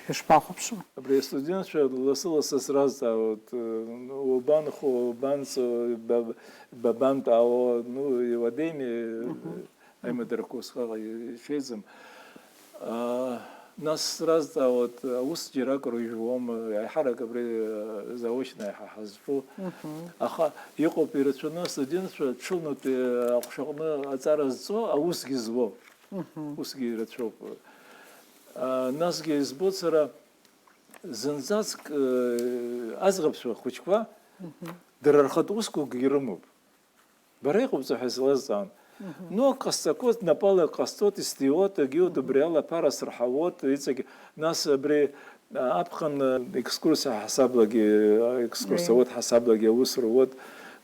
ишԥахәаԥшуа?
Абри студентцәа лассы-лассы сразу убанхо убанцо бабантао ну иуадеми аймадаркусхага ишезым нас сразу вот ус директор живом айхара габри заочно хазфу аха ико операционно студентцәа чулнут ахшагны ацаразцо аусги зво усги рачоп насги збоцара зынзацк азгапшва хучква дырархат уску гирмуб барайхубца хаслазан но кастакот напала кастот истиот гиот бриала парас рхавот ицег нас бри апхан экскурсия хасаблаги экскурсовод хасаблаги усрувод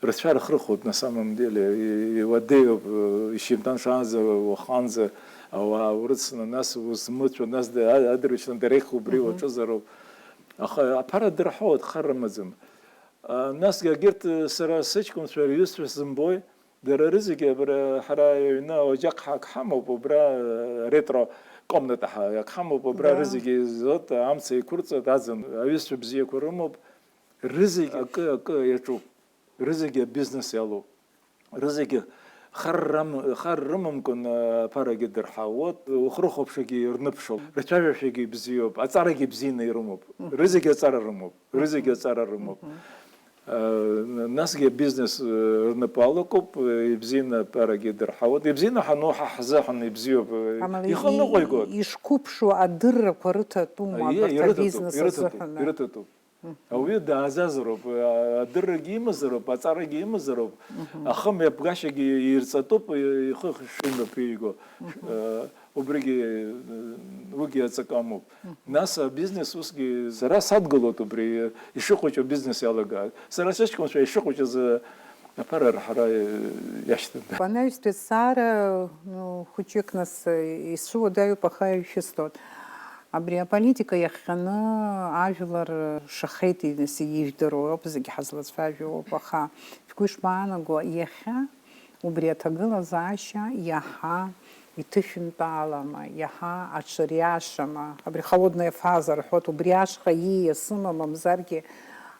расчар хрхот на самом деле и воды ищем шанза ханза а урцна нас усмучу нас да адрична дереху брио чозаров аха апара дерхот хармазм нас герт сарасычком сверюс зимбой دررزق برا حراينا وجق حق حمو ببرا ريترو قمنا حق حمو ببرا رزق زوت امسي كورت دازن اويس بزي كورمو رزق اك يچو رزق بزنس يالو رزق خرم ممكن فرق درحوت وخرخ بشكي يرنبشو رتشاف شكي بزيوب اصارك بزين يرمو رزق اصار رمو رزق اصار رمو ناسجي بيزنس نبالكوب يبزينا باراجي درحوت يبزينا حنوح حزاحن يبزيو يخلنا قويقود
يشكوب شو أدر قرطة توما برتا بيزنس الزحنا
يرتطو أو يدا عزازروب أدر جيم زروب أصار جيم زروب أخم يبغاش يرتطوب يخخ شيء بيجو وبرجي وجي أتسكامو ناسا بيزنس وسجي سرا صدقلو بري يشوفوا بيزنس يالجا سرا شكون شو يشوفوا ز أبرر حراي يشتد.
Панаюсь Сара, ну хочек нас ису даю пахаю шестот. Абрия политика яхана ажлар шахети неси иждеро опзги хазлас фажу паха. Фкуш мана го яха убрия тагыла заща яха и тыфинталама, яха отширяшама, абри холодная фаза, рхот убряшха и сыма мамзарги,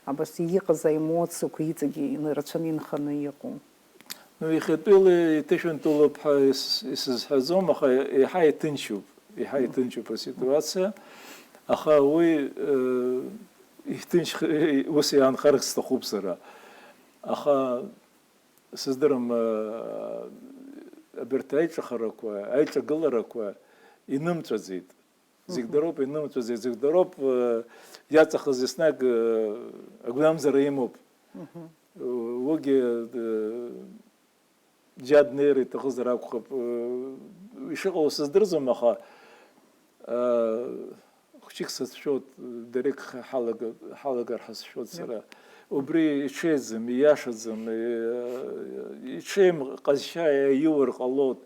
абас иqa за эмоции куитаги инерционин ханыйку.
Ну и хотели тыфинтуло пха из хазом, аха и хай тынчуп по ситуация, аха вы их тынч уси анхарх стахубсара, аха создаром Абертайча хараква, айча галараква, и нымчазит. Зигдароп и нымчазит. Зигдароп яца хазиснаг агнам зараимоп. Воги джаднери тахазаракхап. Ишего создырзам маха. Хучих сасшот дерек халагар хасшот сара. وبري شيزم ياشزم يشيم قشايا يور قلوت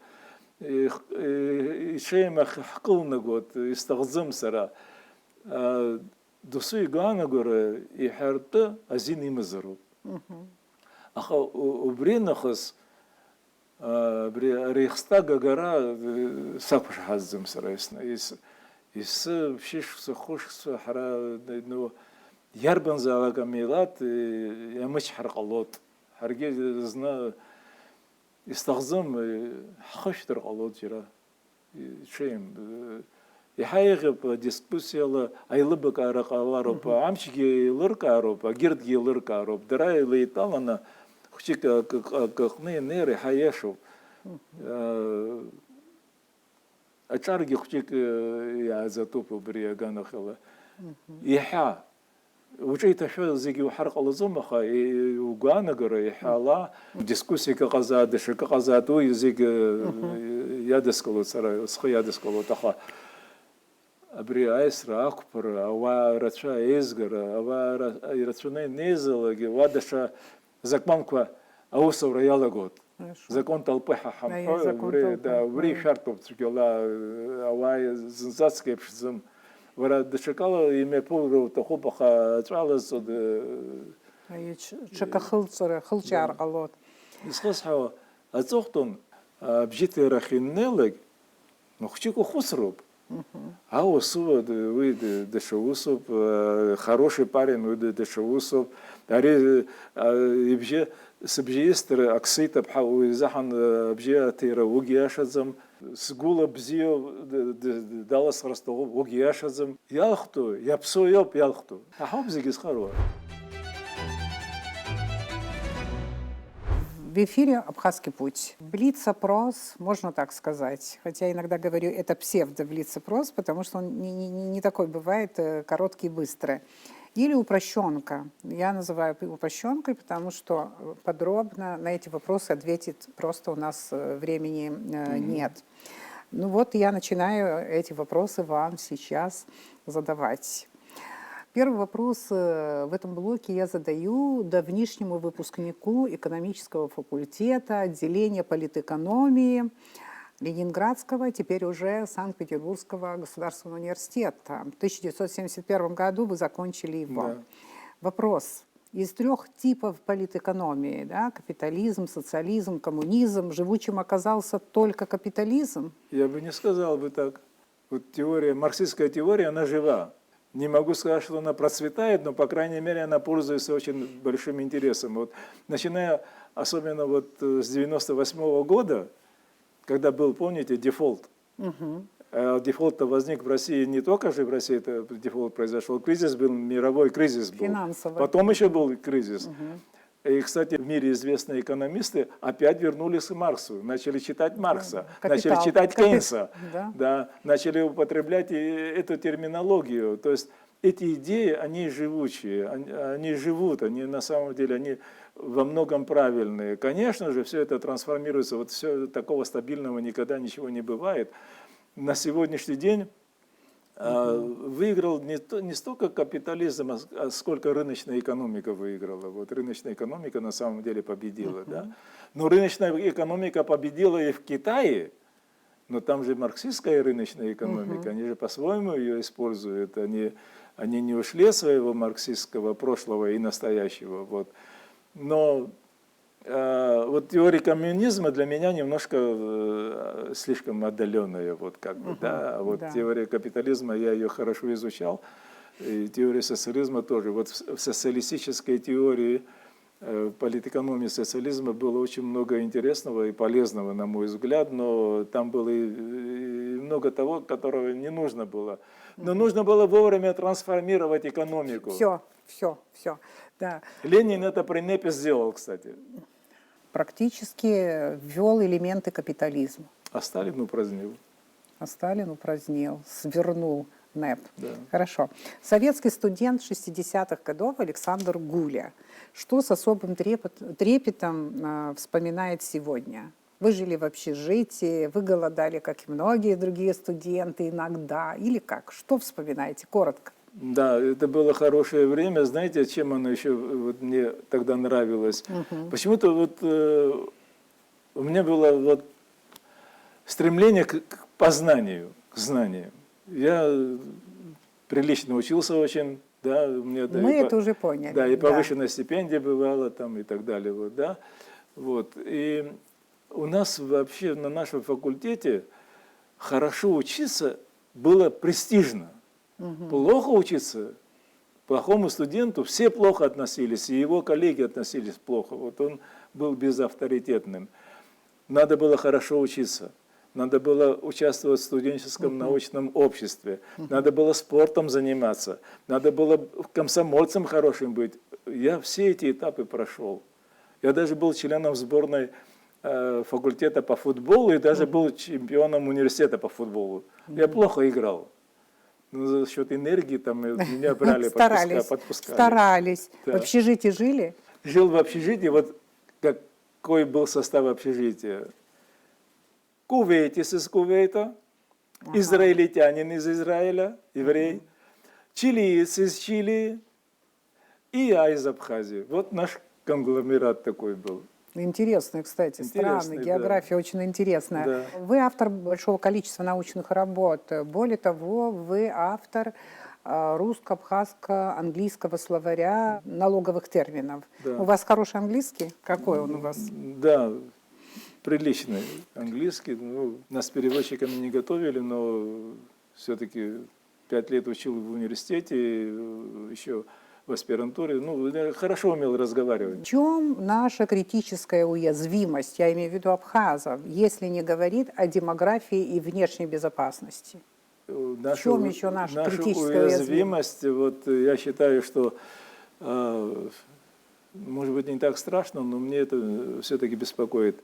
يشيم حقلنا قوت يستغزم سرا دوسي غانا غور يحرت ازين يمزرو اخا وبري نخص بري ريخستاغ غرا ساقش حزم سرا يس شيش خوش حرا نو Ярбан залага милат, ямыч харкалот. Харге зна استخدم خشتر قلوت جرا شيم يحيغ ديسكوسيا ايلبك ارقالارو امشي لركارو جرد لركارو دراي ليطالنا خشيك كخني نيري حيشو اتشارجي خشيك يا زاتوب بريغانا خلا يحا وجيت شو زيجي وحرق على زمخة وقانا قري حالا ديسكوسي كقزاد شك قزاد ويزيج يادس كلو سر سخي يادس كلو تخا أبري أسرع أكبر أو رتشا إزجر أو رتشنا نزل وادشا زكمانكوا أو سورة يلا قط زكون تلبيها حمحو بري بري شرطو تقولا أو زنزاتسكي بشزم ورا دشكالا يمي بورو تخوبخا تعالز
شكا خلص عرقلوت
يسخص حوا أزوختون بجيت رخينيلك نخشيكو خسروب هاو سو ويد دشوسوب хороший парень ويد دشوسوب داري يبجي سبجيستر أكسيت بحاو زحن بجي تيرا وجياشزم سقوله بزيو دالس رستوغو وجياشزم يالختو يبسو يوب يالختو أحب زيجيس خروة.
В эфире «Абхазский путь». Блиц-опрос, можно так сказать. Хотя иногда говорю, это псевдо-блиц-опрос, потому что он не такой бывает короткий и быстрый. Или упрощенка. Я называю упрощенкой, потому что подробно на эти вопросы ответить просто у нас времени нет. Ну вот я начинаю эти вопросы вам сейчас задавать. Первый вопрос в этом блоке я задаю давнишнему выпускнику экономического факультета, отделения политэкономии Ленинградского, теперь уже Санкт-Петербургского государственного университета. В 1971 году вы закончили его.
Да.
Вопрос. Из 3 типов политэкономии, да, капитализм, социализм, коммунизм, живучим оказался только капитализм?
Я бы не сказал бы так. Вот теория, марксистская теория, она жива. Не могу сказать, что она процветает, но, по крайней мере, она пользуется очень большим интересом. Вот, начиная особенно вот с 98 года, когда был, помните, дефолт. Дефолт возник в России не только же в России, это дефолт произошел, кризис был, мировой кризис был.
Финансовый.
Потом еще был кризис. И, кстати, в мире известные экономисты опять вернулись к Марксу, начали читать Маркса, начали читать Кейнса, да, начали употреблять эту терминологию. То есть эти идеи, они живучие, они живут, они на самом деле, они во многом правильные. Конечно же, все это трансформируется, вот все такого стабильного никогда ничего не бывает. На сегодняшний день выиграл не столько капитализм, а сколько рыночная экономика выиграла. Вот рыночная экономика на самом деле победила. Да? Но рыночная экономика победила и в Китае, но там же марксистская рыночная экономика, они же по-своему ее используют, они не ушли от своего марксистского прошлого и настоящего. Вот. Но вот теория коммунизма для меня немножко слишком отдаленная, вот как бы, да. А вот теория капитализма, я ее хорошо изучал, и теория социализма тоже. Вот в социалистической теории политэкономии социализма было очень много интересного и полезного, на мой взгляд, но там было и много того, которого не нужно было. Но нужно было вовремя трансформировать экономику.
Все. Да.
Ленин это при НЭПе сделал, кстати.
Практически ввел элементы капитализма.
А Сталин упразднил.
Свернул НЭП.
Да.
Хорошо. Советский студент 60-х годов Александр Гуля. Что с особым трепетом вспоминает сегодня? Вы жили в общежитии, вы голодали, как и многие другие студенты иногда. Или как? Что вспоминаете? Коротко.
Да, это было хорошее время. Знаете, чем оно еще вот, мне тогда нравилось? Почему-то вот у меня было вот стремление к познанию, к знаниям. Я прилично учился очень, да, у меня, да,
мы это уже поняли.
Да, и повышенная стипендия бывала там и так далее, вот, да. Вот. И у нас вообще на нашем факультете хорошо учиться было престижно. Плохо учиться плохому студенту все плохо относились, и его коллеги относились плохо. Вот он был безавторитетным. Надо было хорошо учиться. Надо было участвовать в студенческом научном обществе. Надо было спортом заниматься. Надо было комсомольцем хорошим быть. Я все эти этапы прошел. Я даже был членом сборной факультета по футболу и даже был чемпионом университета по футболу. Я плохо играл. Но за счет энергии там меня брали, подпускали.
Старались.
Да.
В общежитии жили?
Жил в общежитии. Вот какой был состав общежития. Кувейтис из Кувейта, израильтянин из Израиля, еврей, чилиец из Чили и я из Абхазии. Вот наш конгломерат такой был.
Интересная, кстати, страны,
Интересный,
география очень интересная.
Да.
Вы автор большого количества научных работ. Более того, вы автор русско-абхазско-английского словаря налоговых терминов.
Да.
У вас хороший английский? Какой он у вас?
Да, приличный английский. Ну, нас переводчиками не готовили, но все-таки 5 лет учил в университете, еще в аспирантуре. Ну, я хорошо умел разговаривать.
В чем наша критическая уязвимость, я имею в виду абхазов, если не говорит о демографии и внешней безопасности? В чем еще наша критическая
уязвимость? Вот я считаю, что, может быть, не так страшно, но мне это все-таки беспокоит.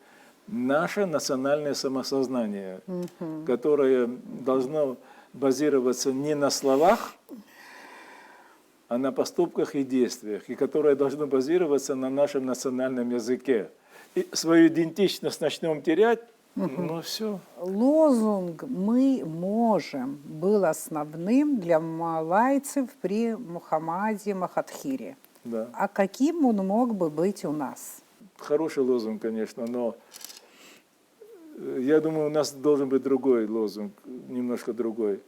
Наше национальное самосознание, которое должно базироваться не на словах, а на поступках и действиях, и которое должно базироваться на нашем национальном языке. И свою идентичность начнем терять, ну все.
Лозунг «Мы можем» был основным для малайцев при Мухаммаде Махатхире.
Да.
А каким он мог бы быть у нас?
Хороший лозунг, конечно, но я думаю, у нас должен быть другой лозунг, немножко другой.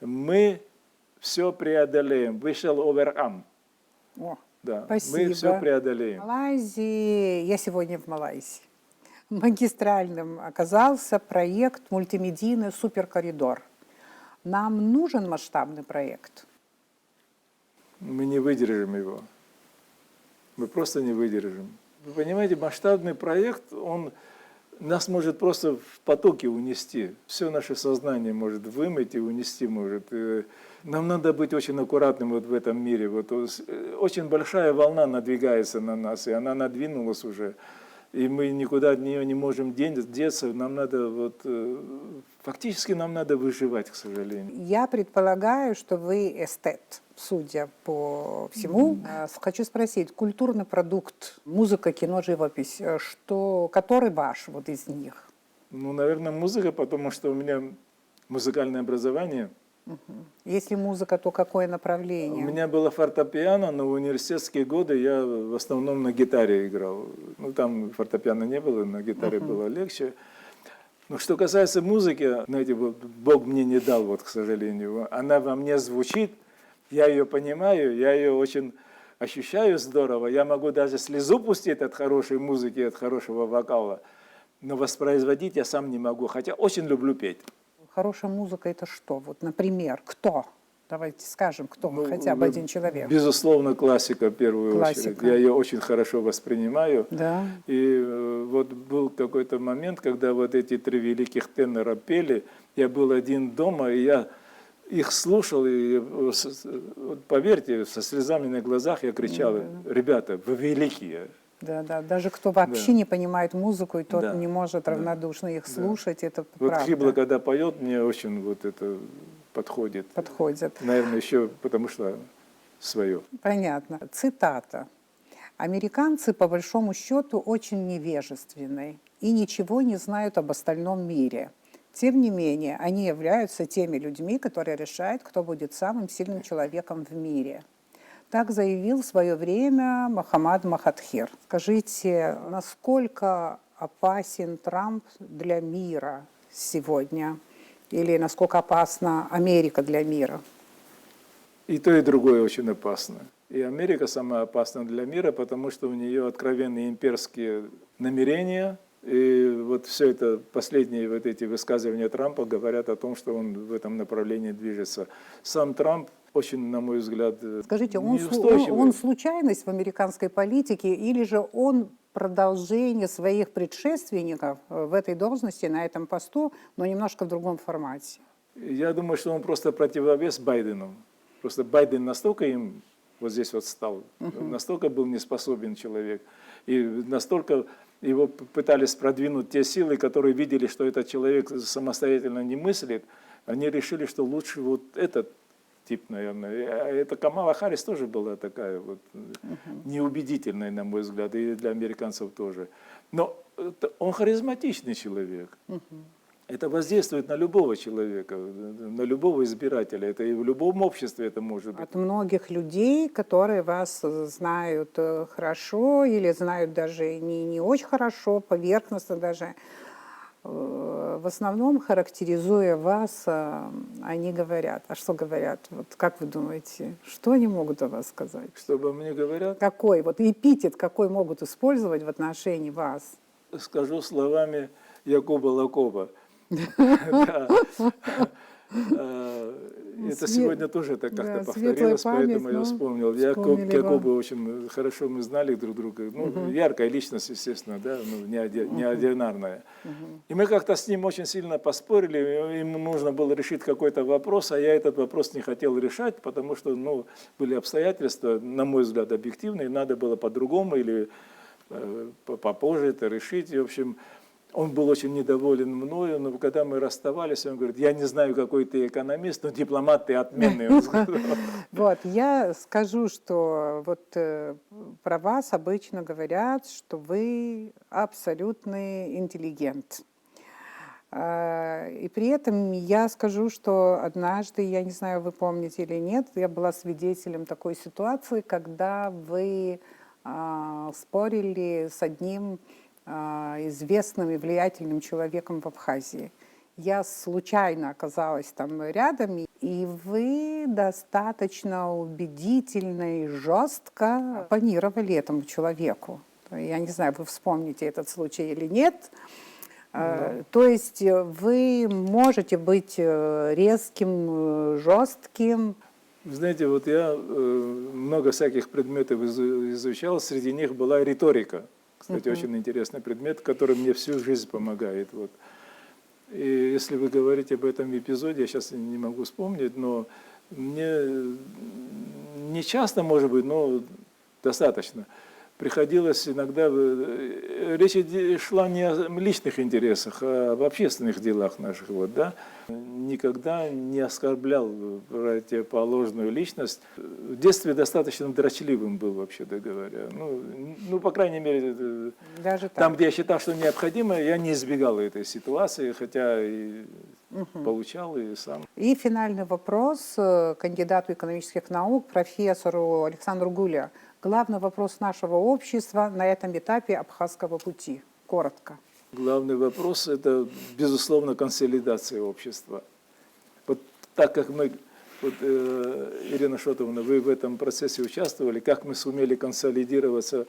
Мы все преодолеем. We shall overcome.
О,
Да,
спасибо.
мы все
В
преодолеем.
Малайзии, я сегодня в Малайзии, магистральным оказался проект мультимедийный «Суперкоридор». Нам нужен масштабный проект?
Мы не выдержим его. Мы просто не выдержим. Вы понимаете, масштабный проект, он нас может просто в потоке унести. Все наше сознание может вымыть и унести может. Нам надо быть очень аккуратным вот в этом мире. Вот очень большая волна надвигается на нас, и она надвинулась уже. И мы никуда от нее не можем деться. Нам надо фактически нам надо выживать, к сожалению.
Я предполагаю, что вы эстет, судя по всему. Хочу спросить, культурный продукт, музыка, кино, живопись, который ваш вот из них?
Ну, наверное, музыка, потому что у меня музыкальное образование.
Если музыка, то какое
У
направление?
меня было фортепиано, но в университетские годы я в основном на гитаре играл. Ну, там фортепиано не было, на гитаре было легче. Но что касается музыки, знаете, Бог мне не дал, вот, к сожалению. Она во мне звучит, я ее понимаю, я ее очень ощущаю здорово. Я могу даже слезу пустить от хорошей музыки, от хорошего вокала. Но воспроизводить я сам не могу, хотя очень люблю петь.
Хорошая музыка – это что? Вот, например, кто? Давайте скажем, кто хотя бы один человек.
Безусловно, классика в первую очередь. Я ее очень хорошо воспринимаю.
Да.
И вот был какой-то момент, когда вот эти 3 великих тенора пели, я был один дома, и я их слушал, и вот, поверьте, со слезами на глазах я кричал: ребята, вы великие.
Да, да. Даже кто вообще не понимает музыку, и тот не может равнодушно их слушать, это
Вот
правда.
Хибла, когда поет, мне очень вот это подходит.
Подходит.
Наверное, еще потому что свое.
Понятно. Цитата. «Американцы, по большому счету, очень невежественны и ничего не знают об остальном мире. Тем не менее, они являются теми людьми, которые решают, кто будет самым сильным человеком в мире». Так заявил в свое время Мухаммад Махатхир. Скажите, насколько опасен Трамп для мира сегодня? Или насколько опасна Америка для мира?
И то, и другое очень опасно. И Америка самая опасна для мира, потому что у нее откровенные имперские намерения, И вот все это, последние вот эти высказывания Трампа говорят о том, что он в этом направлении движется. Сам Трамп очень, на мой взгляд,
Скажите,
неустойчивый.
он случайность в американской политике или же он продолжение своих предшественников в этой должности, на этом посту, но немножко в другом формате?
Я думаю, что он просто противовес Байдену. Просто Байден настолько им вот здесь вот стал, настолько был неспособен человек, и настолько его пытались продвинуть те силы, которые видели, что этот человек самостоятельно не мыслит, они решили, что лучше вот этот тип, наверное. А это Камала Харрис тоже была такая вот неубедительная, на мой взгляд, и для американцев тоже. Но он харизматичный человек. Это воздействует на любого человека, на любого избирателя. Это и в любом обществе это может быть.
От многих людей, которые вас знают хорошо или знают даже не очень хорошо, поверхностно даже, в основном, характеризуя вас, они говорят. А что говорят? Вот как вы думаете, что они могут о вас сказать?
Что обо мне говорят?
Какой, вот эпитет какой могут использовать в отношении вас?
Скажу словами Якоба Лакоба. Да. Это сегодня тоже так как-то повторилось, поэтому я вспомнил. Якоба очень хорошо мы знали друг друга. Ну, яркая личность, естественно, да, ну, неординарная. И мы как-то с ним очень сильно поспорили. Ему нужно было решить какой-то вопрос, а я этот вопрос не хотел решать, потому что, ну, были обстоятельства, на мой взгляд, объективные, надо было по-другому или попозже это решить. И, в общем, он был очень недоволен мною, но когда мы расставались, он говорит: я не знаю, какой ты экономист, но дипломат ты отменный.
Вот, я скажу, что вот про вас обычно говорят, что вы абсолютный интеллигент. И при этом я скажу, что однажды, я не знаю, вы помните или нет, я была свидетелем такой ситуации, когда вы спорили с одним известным и влиятельным человеком в Абхазии. Я случайно оказалась там рядом, и вы достаточно убедительно и жестко оппонировали этому человеку. Я не знаю, вы вспомните этот случай или нет. То есть вы можете быть резким, жестким.
Вы знаете, вот я много всяких предметов изучал, среди них была риторика. Кстати, очень интересный предмет, который мне всю жизнь помогает. Вот. И если вы говорите об этом эпизоде, я сейчас не могу вспомнить, но мне не часто, может быть, но достаточно. Приходилось иногда, речь шла не о личных интересах, а об общественных делах наших. Вот, да? Никогда не оскорблял противоположную личность. В детстве достаточно дрочливым был, вообще-то говоря. Ну, по крайней мере,
даже
там, где я считал, что необходимо, я не избегал этой ситуации, хотя и получал, и сам.
И финальный вопрос кандидату экономических наук, профессору Александру Гуля. Главный вопрос нашего общества на этом этапе Абхазского пути. Коротко.
Главный вопрос – это, безусловно, консолидация общества. Вот так как мы, вот, Ирина Шотовна, вы в этом процессе участвовали, как мы сумели консолидироваться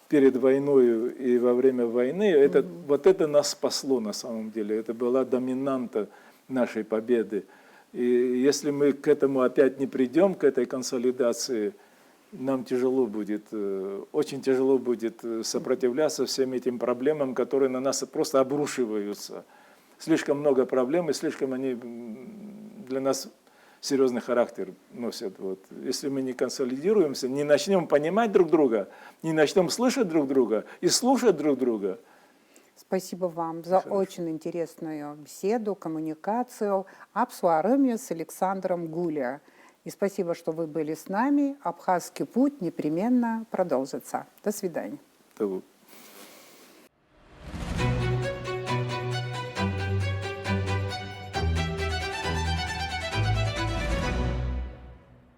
перед войной и во время войны, вот это нас спасло на самом деле. Это была доминанта нашей победы. И если мы к этому опять не придем, к этой консолидации, нам тяжело будет, очень тяжело будет сопротивляться всем этим проблемам, которые на нас просто обрушиваются. Слишком много проблем, и слишком они для нас серьезный характер носят. Вот. Если мы не консолидируемся, не начнем понимать друг друга, не начнем слышать друг друга и слушать друг друга.
Спасибо вам за очень интересную беседу, коммуникацию. Апсуарыме с Александром Гуля. И спасибо, что вы были с нами. Абхазский путь непременно продолжится. До свидания.